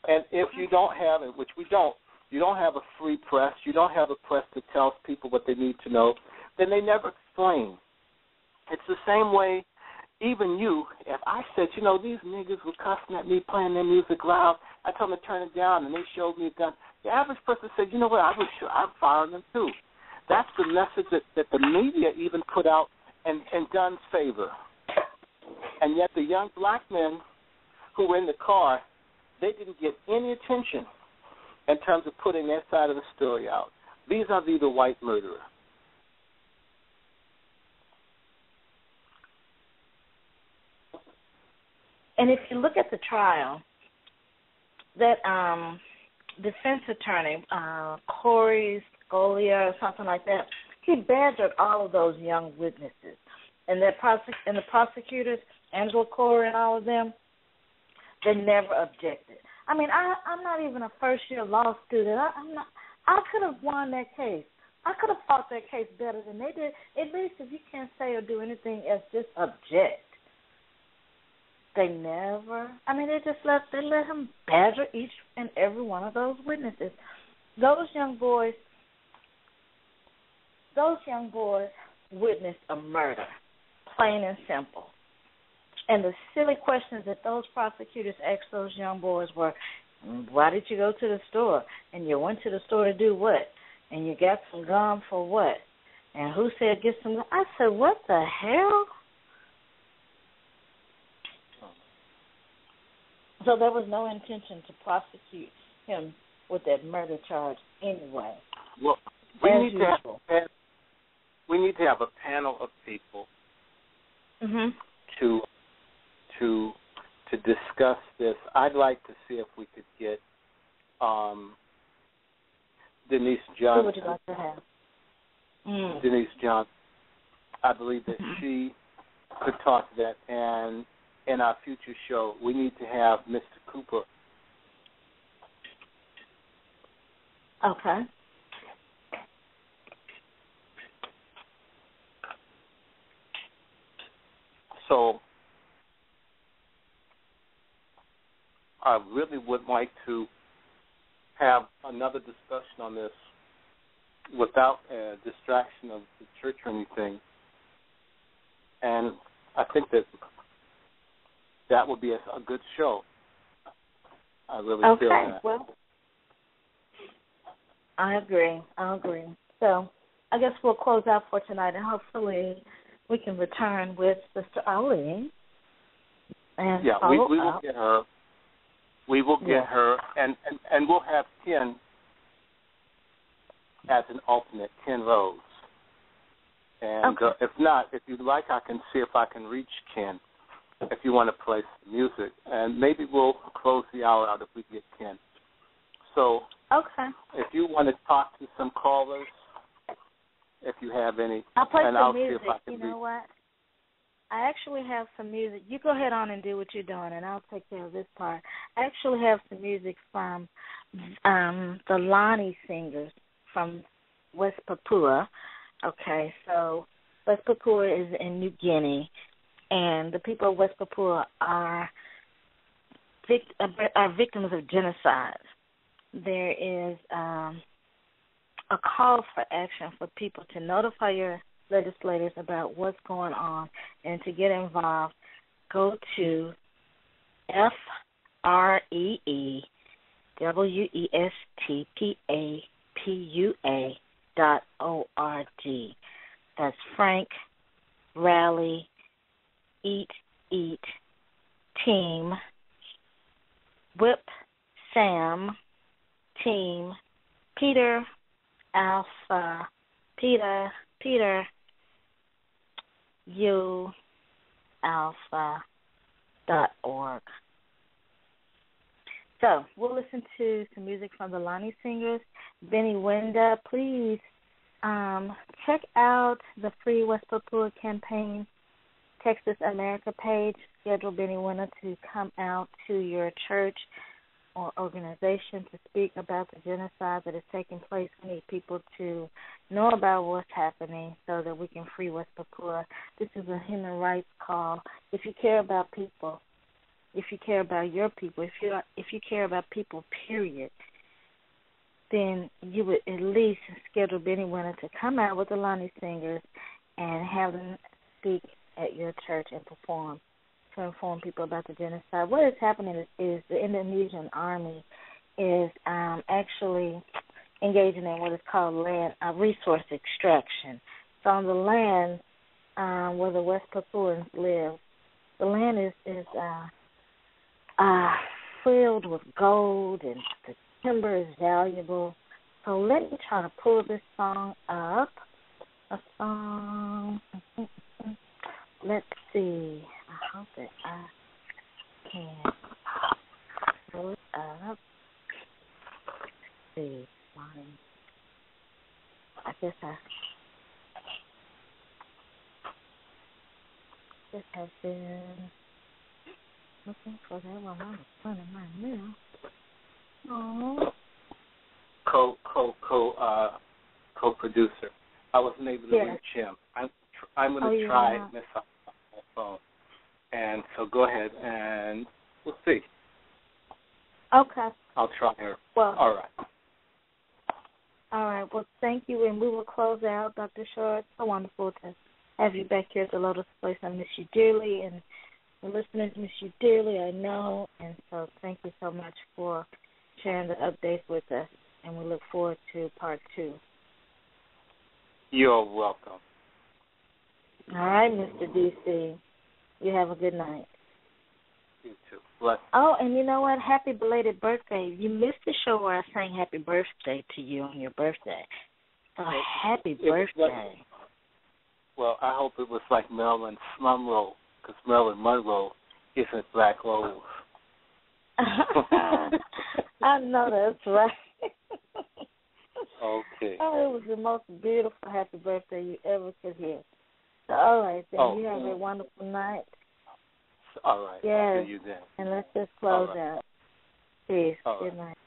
And if you don't have it, which we don't, you don't have a free press, you don't have a press that tells people what they need to know, then they never explain. It's the same way, even you, if I said, you know, these niggas were cussing at me, playing their music loud, I told them to turn it down, and they showed me a gun. The average person said, you know what, I'd fire them too. That's the message that the media even put out in Dunn's favor. And yet the young black men who were in the car, they didn't get any attention in terms of putting their side of the story out. Vis-a-vis the white murderer. And if you look at the trial, that defense attorney, Corey Scolia or something like that, he badgered all of those young witnesses. And the prosecutors, Angela Corey and all of them, they never objected. I mean, I'm not even a first-year law student. I could have won that case. I could have fought that case better than they did. At least if you can't say or do anything else, just object. They never. I mean, they let him badger each and every one of those witnesses. Those young boys witnessed a murder, plain and simple. And the silly questions that those prosecutors asked those young boys were, why did you go to the store? And you went to the store to do what? And you got some gum for what? And who said get some gum? I said, what the hell? So there was no intention to prosecute him with that murder charge anyway. Well, we need to have a panel of people to discuss this. I'd like to see if we could get Denise Johnson. Who would you like to have? Denise Johnson. I believe that she could talk to that, and in our future show, we need to have Mr. Cooper. Okay. So I really would like to have another discussion on this without a distraction of the church or anything. And I think that would be a good show. I really feel that. Okay, well, I agree. So I guess we'll close out for tonight, and hopefully we can return with Sister Ali. And we will get her. We will get her, and we'll have Ken as an alternate, Ken Rose. And if not, if you'd like, I can see if I can reach Ken if you want to play some music. And maybe we'll close the hour out if we get Ken. So if you want to talk to some callers, if you have any, I'll play and some I'll music. see if I can you know what? I actually have some music. You go ahead on and do what you're doing, and I'll take care of this part. I actually have some music from the Lonnie Singers from West Papua. Okay, so West Papua is in New Guinea, and the people of West Papua are victims of genocide. There is a call for action for people to notify your legislators about what's going on and to get involved. Go to FREEWESTPAPUA.org. That's Frank, Rally, Eat, Team, Whip, Sam, Team, Peter, Alpha, Peter, U, Alpha.org. So we'll listen to some music from the Lonnie Singers. Benny Wenda, please check out the Free West Papua campaign Texas America page. Schedule Benny Wenda to come out to your church or organization to speak about the genocide that is taking place. We need people to know about what's happening so that we can free West Papua. This is a human rights call. If you care about people, if you care about your people, if you care about people, period, then you would at least schedule Benny Winter to come out with the Lonnie Singers and have them speak at your church and perform to inform people about the genocide. What is happening is the Indonesian army is actually engaging in what is called land resource extraction. So on the land where the West Papuans live, the land is filled with gold and the timber is valuable. So let me try to pull this song up. A song. Let's see. I hope that I can pull it up. Let's see. I guess I've been looking for that one on the front of my mail. Oh. Co-producer. I wasn't able to reach him. I'm going to try Miss on my phone. And so go ahead and we'll see. Okay. I'll try her. Well, all right. All right. Well, thank you, and we will close out, Dr. Short. It's so wonderful to have you back here at the Lotus Place. I miss you dearly, and the listeners miss you dearly, I know. And so thank you so much for sharing the updates with us, and we look forward to part 2. You're welcome. All right, Mr. D.C. You have a good night. You too. Bless. Oh, and you know what? Happy belated birthday. You missed the show where I sang happy birthday to you on your birthday. So happy birthday. Well, I hope it was like Marilyn Monroe, because Marilyn Monroe isn't Black Rose. I know that's right. Okay. Oh, it was the most beautiful happy birthday you ever could hear. So, all right, then. You have a wonderful night. All right. Yes. See you then. And let's just close out. Peace. Good night.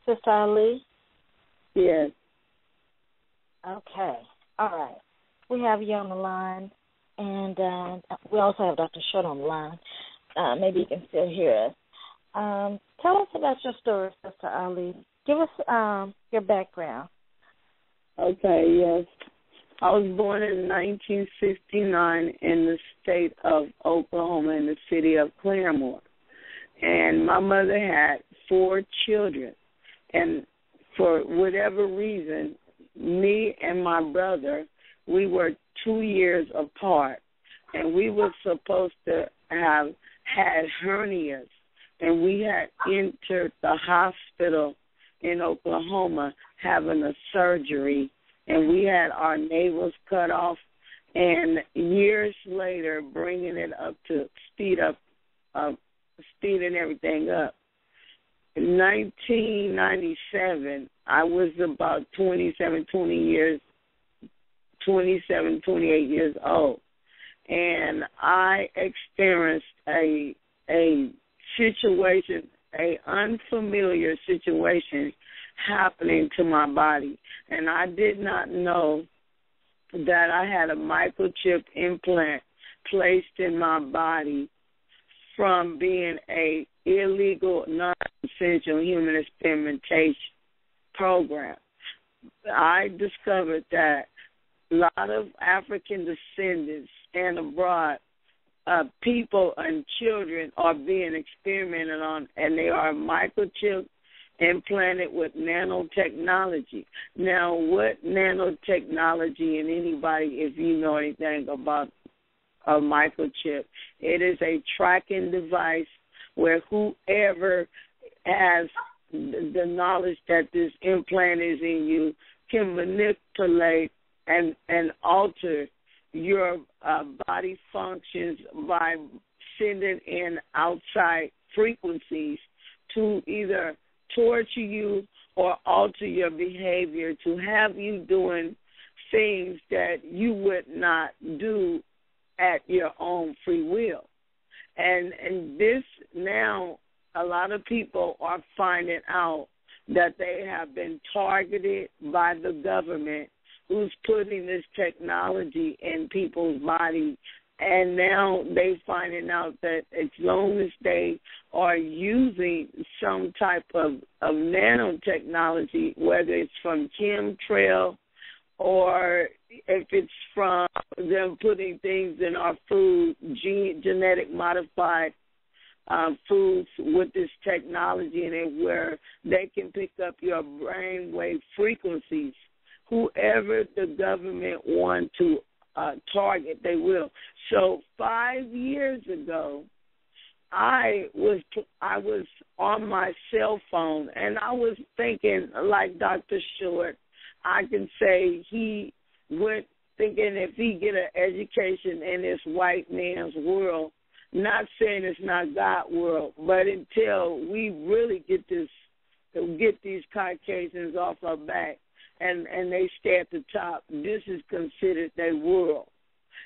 Sister Ali? Yes. Okay. All right. We have you on the line, and we also have Dr. Short on the line. Maybe you can still hear us. Tell us about your story, Sister Ali. Give us your background. Okay, yes. I was born in 1969 in the state of Oklahoma in the city of Claremore. And my mother had 4 children. And for whatever reason, me and my brother, we were 2 years apart. And we were supposed to have had hernias. And we had entered the hospital in Oklahoma having a surgery. And we had our navels cut off. And years later, bringing it up to speeding everything up. In 1997, I was about 28 years old. And I experienced a situation, an unfamiliar situation happening to my body. And I did not know that I had a microchip implant placed in my body from being a illegal, non-essential human experimentation program. I discovered that a lot of African descendants and abroad, people and children are being experimented on, and they are microchipped, implanted with nanotechnology. Now, what nanotechnology, and anybody, if you know anything about a microchip, it is a tracking device where whoever has the knowledge that this implant is in you can manipulate and alter your body functions by sending in outside frequencies to either torture you or alter your behavior, to have you doing things that you would not do at your own free will. And this now, a lot of people are finding out that they have been targeted by the government who's putting this technology in people's bodies. And now they're finding out that as long as they are using some type of nanotechnology, whether it's from chemtrail or if it's from them putting things in our food, genetic modified foods with this technology in it where they can pick up your brainwave frequencies. Whoever the government wants to target, they will. So 5 years ago, I was on my cell phone, and I was thinking, like Dr. Short, I can say he went thinking if he get an education in this white man's world, not saying it's not God's world, but until we really get these Caucasians off our back and they stay at the top, this is considered their world.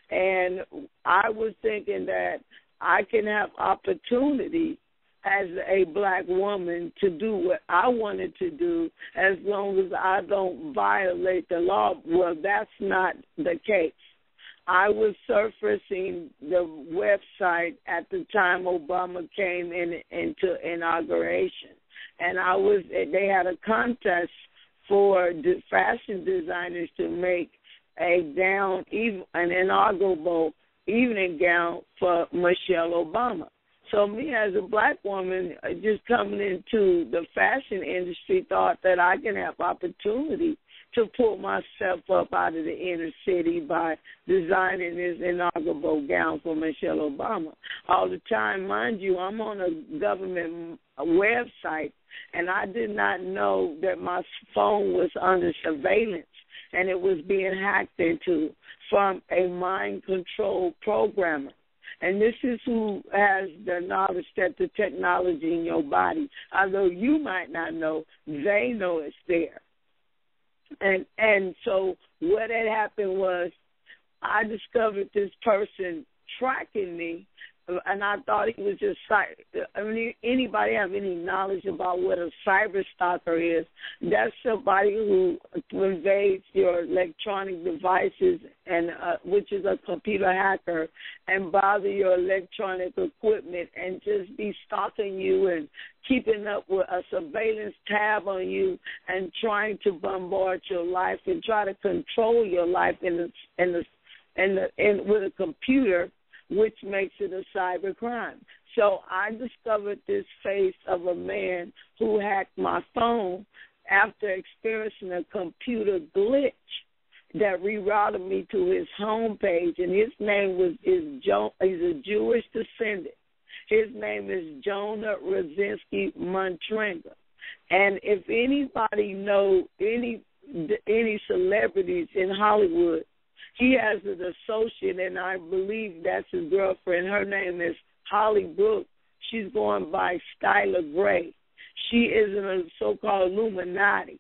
And I was thinking that I can have opportunity as a black woman to do what I wanted to do as long as I don't violate the law. Well, that's not the case. I was surfacing the website at the time Obama came into inauguration, and they had a contest for fashion designers to make a gown, an inaugural evening gown for Michelle Obama. So me as a black woman just coming into the fashion industry thought that I can have opportunity to pull myself up out of the inner city by designing this inaugural gown for Michelle Obama. All the time, mind you, I'm on a government website, and I did not know that my phone was under surveillance and it was being hacked into from a mind control programmer. And this is who has the knowledge that the technology in your body, although you might not know, they know it's there. And so what had happened was I discovered this person tracking me and I thought he was just, I mean, anybody have any knowledge about what a cyber stalker is? That's somebody who invades your electronic devices, and which is a computer hacker, and bother your electronic equipment and just be stalking you and keeping up with a surveillance tab on you and trying to bombard your life and try to control your life with a computer, which makes it a cyber crime. So I discovered this face of a man who hacked my phone after experiencing a computer glitch that rerouted me to his home page, and his name he's a Jewish descendant. His name is Jonah Rosinski Montrenga. And if anybody knows any celebrities in Hollywood, he has an associate, and I believe that's his girlfriend. Her name is Holly Brooke. She's going by Skylar Gray. She is in a so-called Illuminati.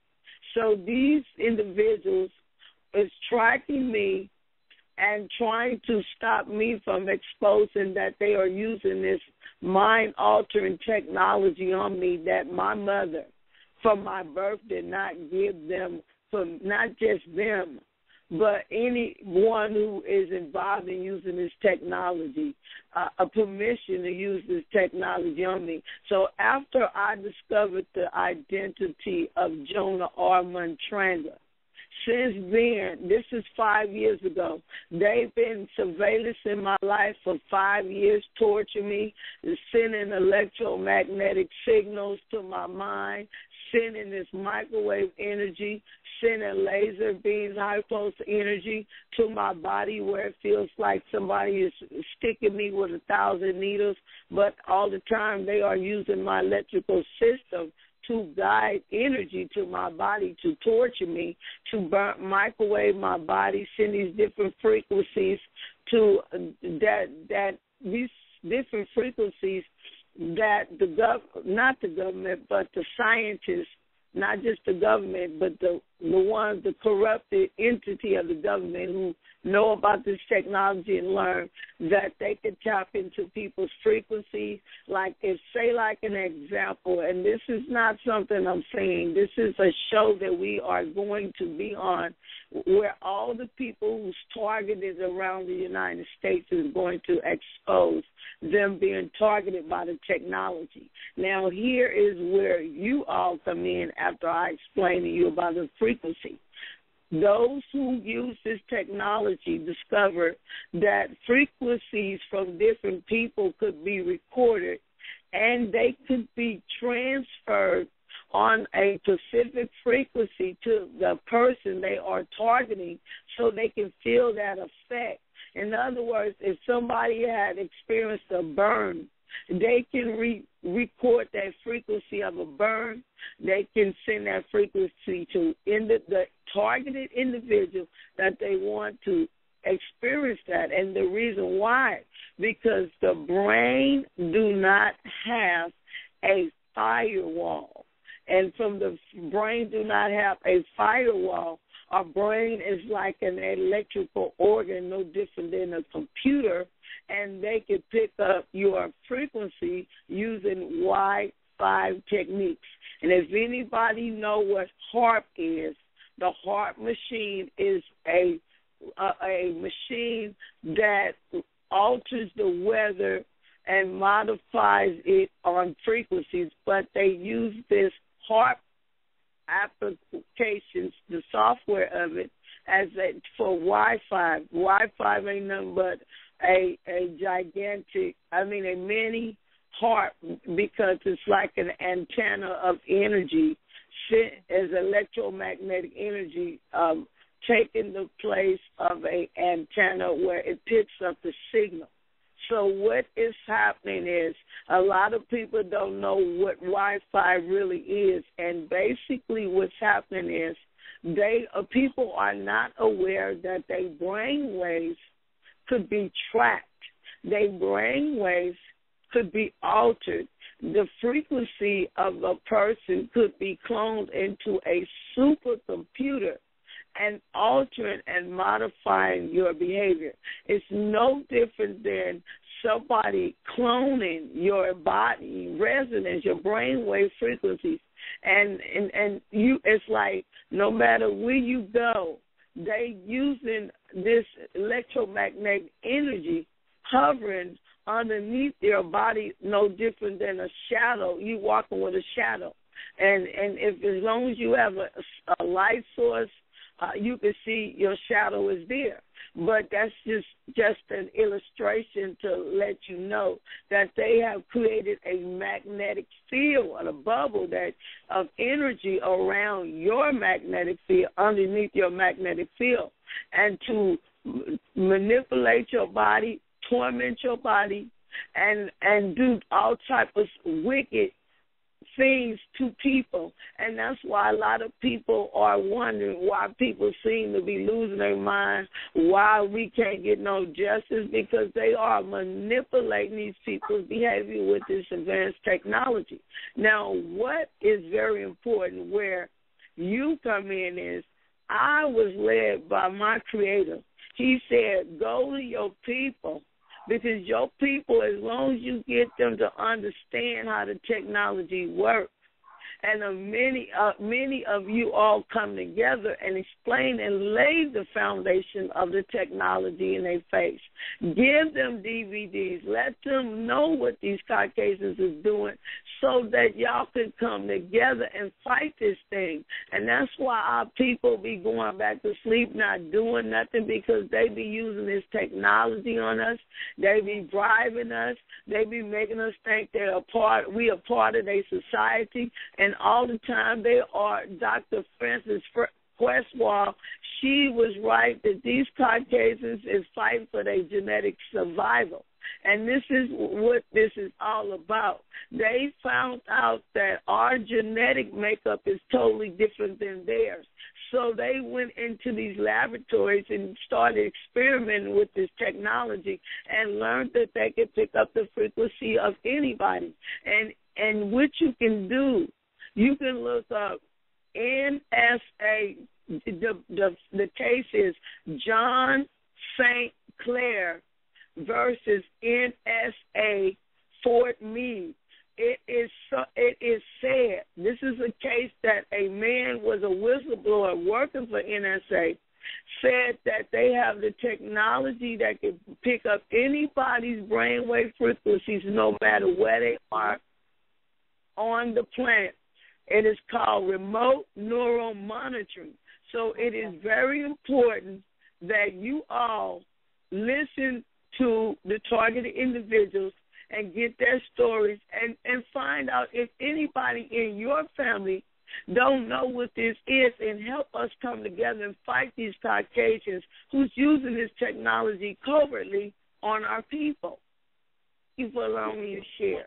So these individuals is tracking me and trying to stop me from exposing that they are using this mind-altering technology on me that my mother, from my birth, did not give them, for not just them, but anyone who is involved in using this technology, a permission to use this technology on me. So after I discovered the identity of Jonah R. Montrenga, since then, this is 5 years ago, they've been surveillancing my life for 5 years, torturing me, sending electromagnetic signals to my mind, sending this microwave energy, sending laser beams, high pulse energy to my body where it feels like somebody is sticking me with 1,000 needles, but all the time they are using my electrical system to guide energy to my body, to torture me, to microwave my body, send these different frequencies to these different frequencies that not the government, but the scientists, not just the government, but the corrupted entity of the government who know about this technology and learn that they can tap into people's frequencies. Like an example, and this is not something I'm saying, this is a show that we are going to be on where all the people who's targeted around the United States is going to expose them being targeted by the technology. Now, here is where you all come in after I explain to you about the frequency. Those who use this technology discovered that frequencies from different people could be recorded and they could be transferred on a specific frequency to the person they are targeting so they can feel that effect. In other words, if somebody had experienced a burn, they can record that frequency of a burn. They can send that frequency to the targeted individual that they want to experience that. And the reason why, because the brain do not have a firewall. And from the brain do not have a firewall, our brain is like an electrical organ, no different than a computer, and they can pick up your frequency using Wi-Fi techniques. And if anybody know what HAARP is, the HAARP machine is a machine that alters the weather and modifies it on frequencies, but they use this HAARP applications, the software of it, for Wi-Fi. Wi-Fi ain't nothing but a mini HAARP, because it's like an antenna of energy, as electromagnetic energy taking the place of an antenna where it picks up the signal. So what is happening is a lot of people don't know what Wi-Fi really is, and basically what's happening is people are not aware that their brain waves could be tracked. Their brain waves could be altered. The frequency of a person could be cloned into a supercomputer and altering and modifying your behavior. It's no different than somebody cloning your body resonance, your brainwave frequencies, and you, it's like no matter where you go, they using this electromagnetic energy hovering underneath your body, no different than a shadow. You walking with a shadow, and if as long as you have a light source, you can see your shadow is there. But that's just an illustration to let you know that they have created a magnetic field, a bubble that of energy around your magnetic field, underneath your magnetic field, and to manipulate your body, torment your body, and do all types of wicked things to people. And that's why a lot of people are wondering why people seem to be losing their mind, why we can't get no justice, because they are manipulating these people's behavior with this advanced technology. Now, what is very important where you come in is I was led by my Creator. He said, go to your people, because your people, as long as you get them to understand how the technology works, and many of you all come together and explain and lay the foundation of the technology in their face. Give them DVDs. Let them know what these Caucasians is doing so that y'all can come together and fight this thing. And that's why our people be going back to sleep not doing nothing, because they be using this technology on us. They be bribing us. They be making us think we are part of their society. And all the time they are. Dr. Frances Questwall, she was right that these Caucasians is fighting for their genetic survival. And this is what this is all about. They found out that our genetic makeup is totally different than theirs. So they went into these laboratories and started experimenting with this technology and learned that they could pick up the frequency of anybody. And what you can do, you can look up NSA. The case is John St. Clair versus NSA Fort Meade. It is said, this is a case that a man was a whistleblower working for NSA, said that they have the technology that can pick up anybody's brainwave frequencies no matter where they are on the planet. It is called remote neural monitoring. So it is very important that you all listen to the targeted individuals and get their stories and find out if anybody in your family don't know what this is, and help us come together and fight these Caucasians who's using this technology covertly on our people. Thank you for allowing me to share.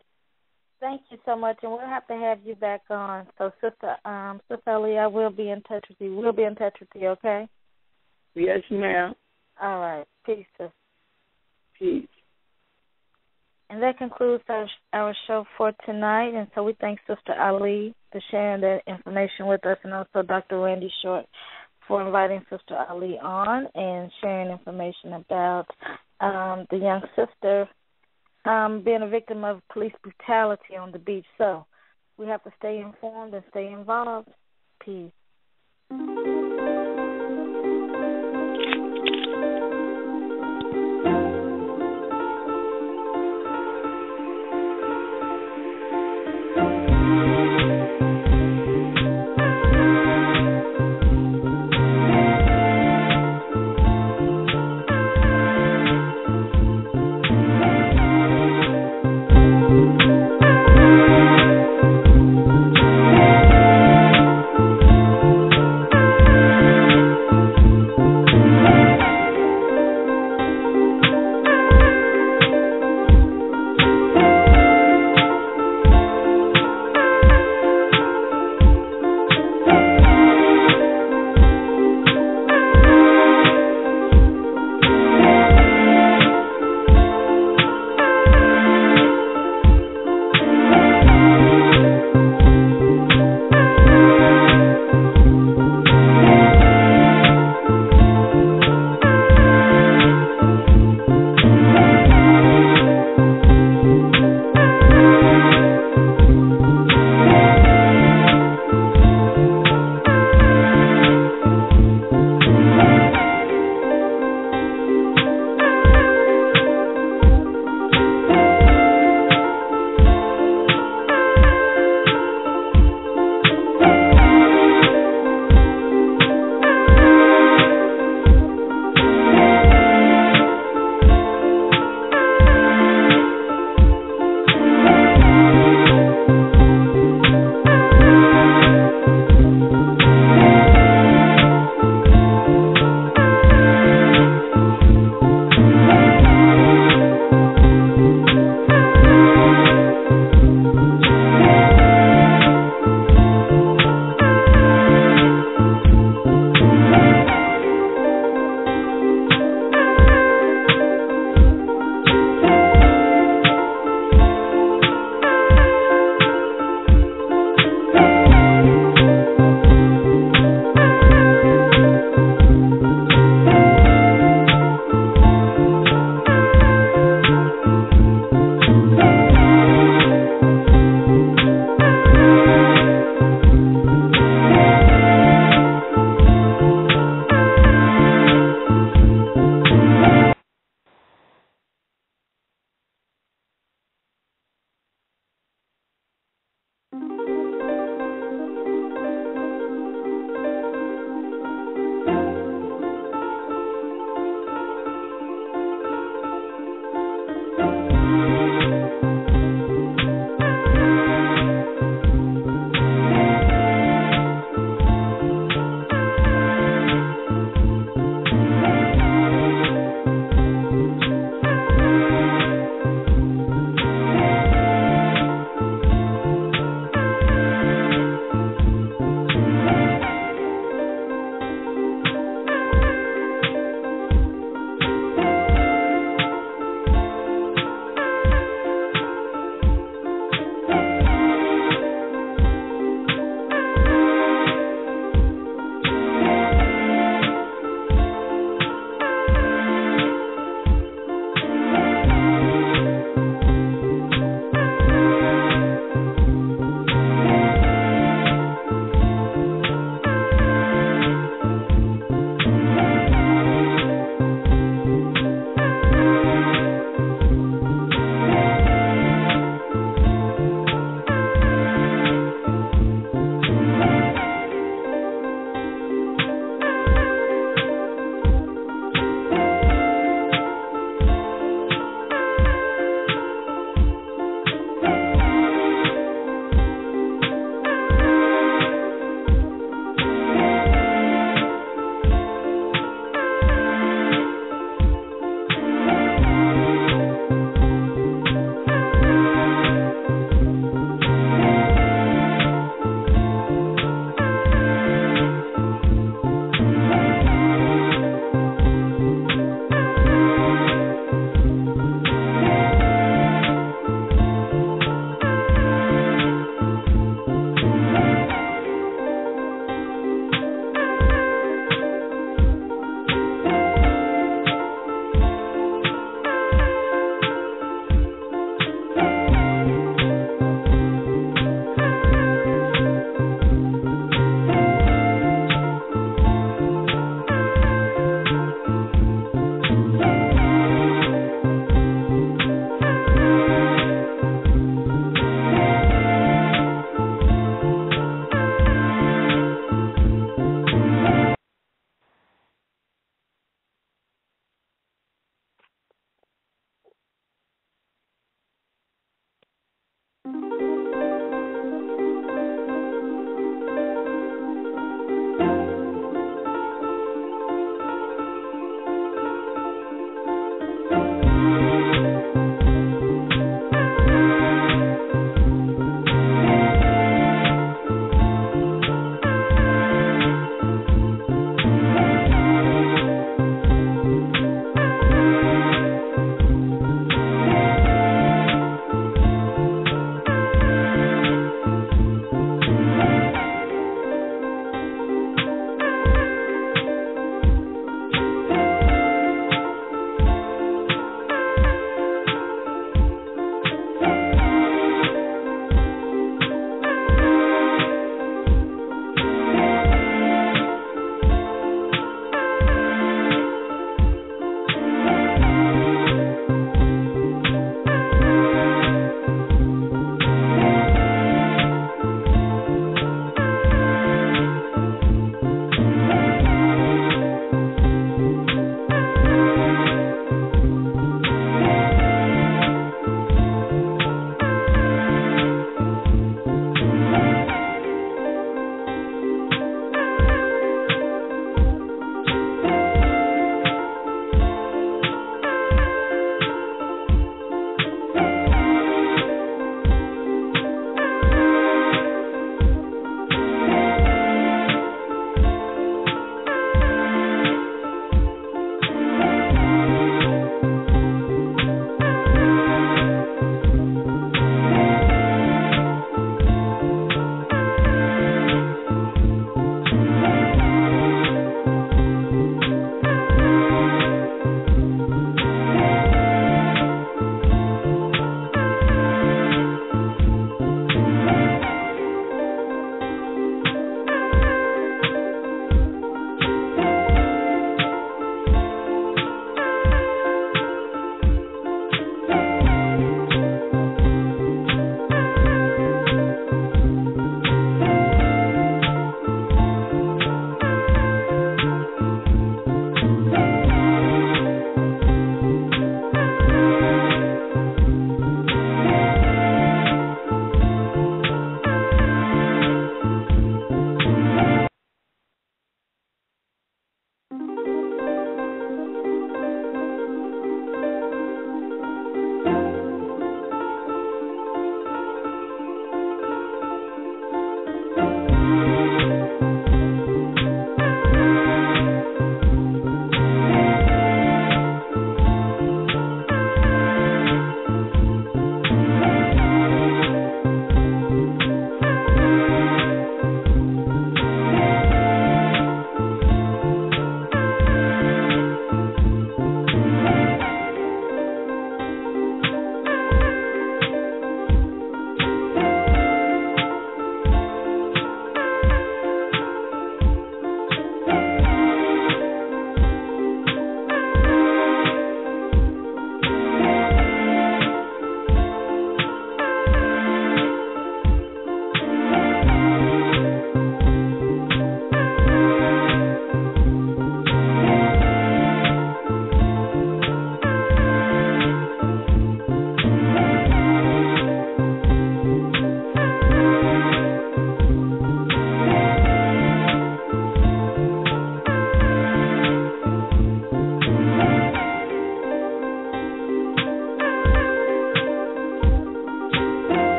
Thank you so much, and we'll have to have you back on. So, Sister Ali, I will be in touch with you. We'll be in touch with you, okay? Yes, ma'am. All right. Peace, sister. Peace. And that concludes our show for tonight. And so we thank Sister Ali for sharing that information with us, and also Dr. Randy Short for inviting Sister Ali on and sharing information about the young sister being a victim of police brutality on the beach. So we have to stay informed and stay involved. Peace.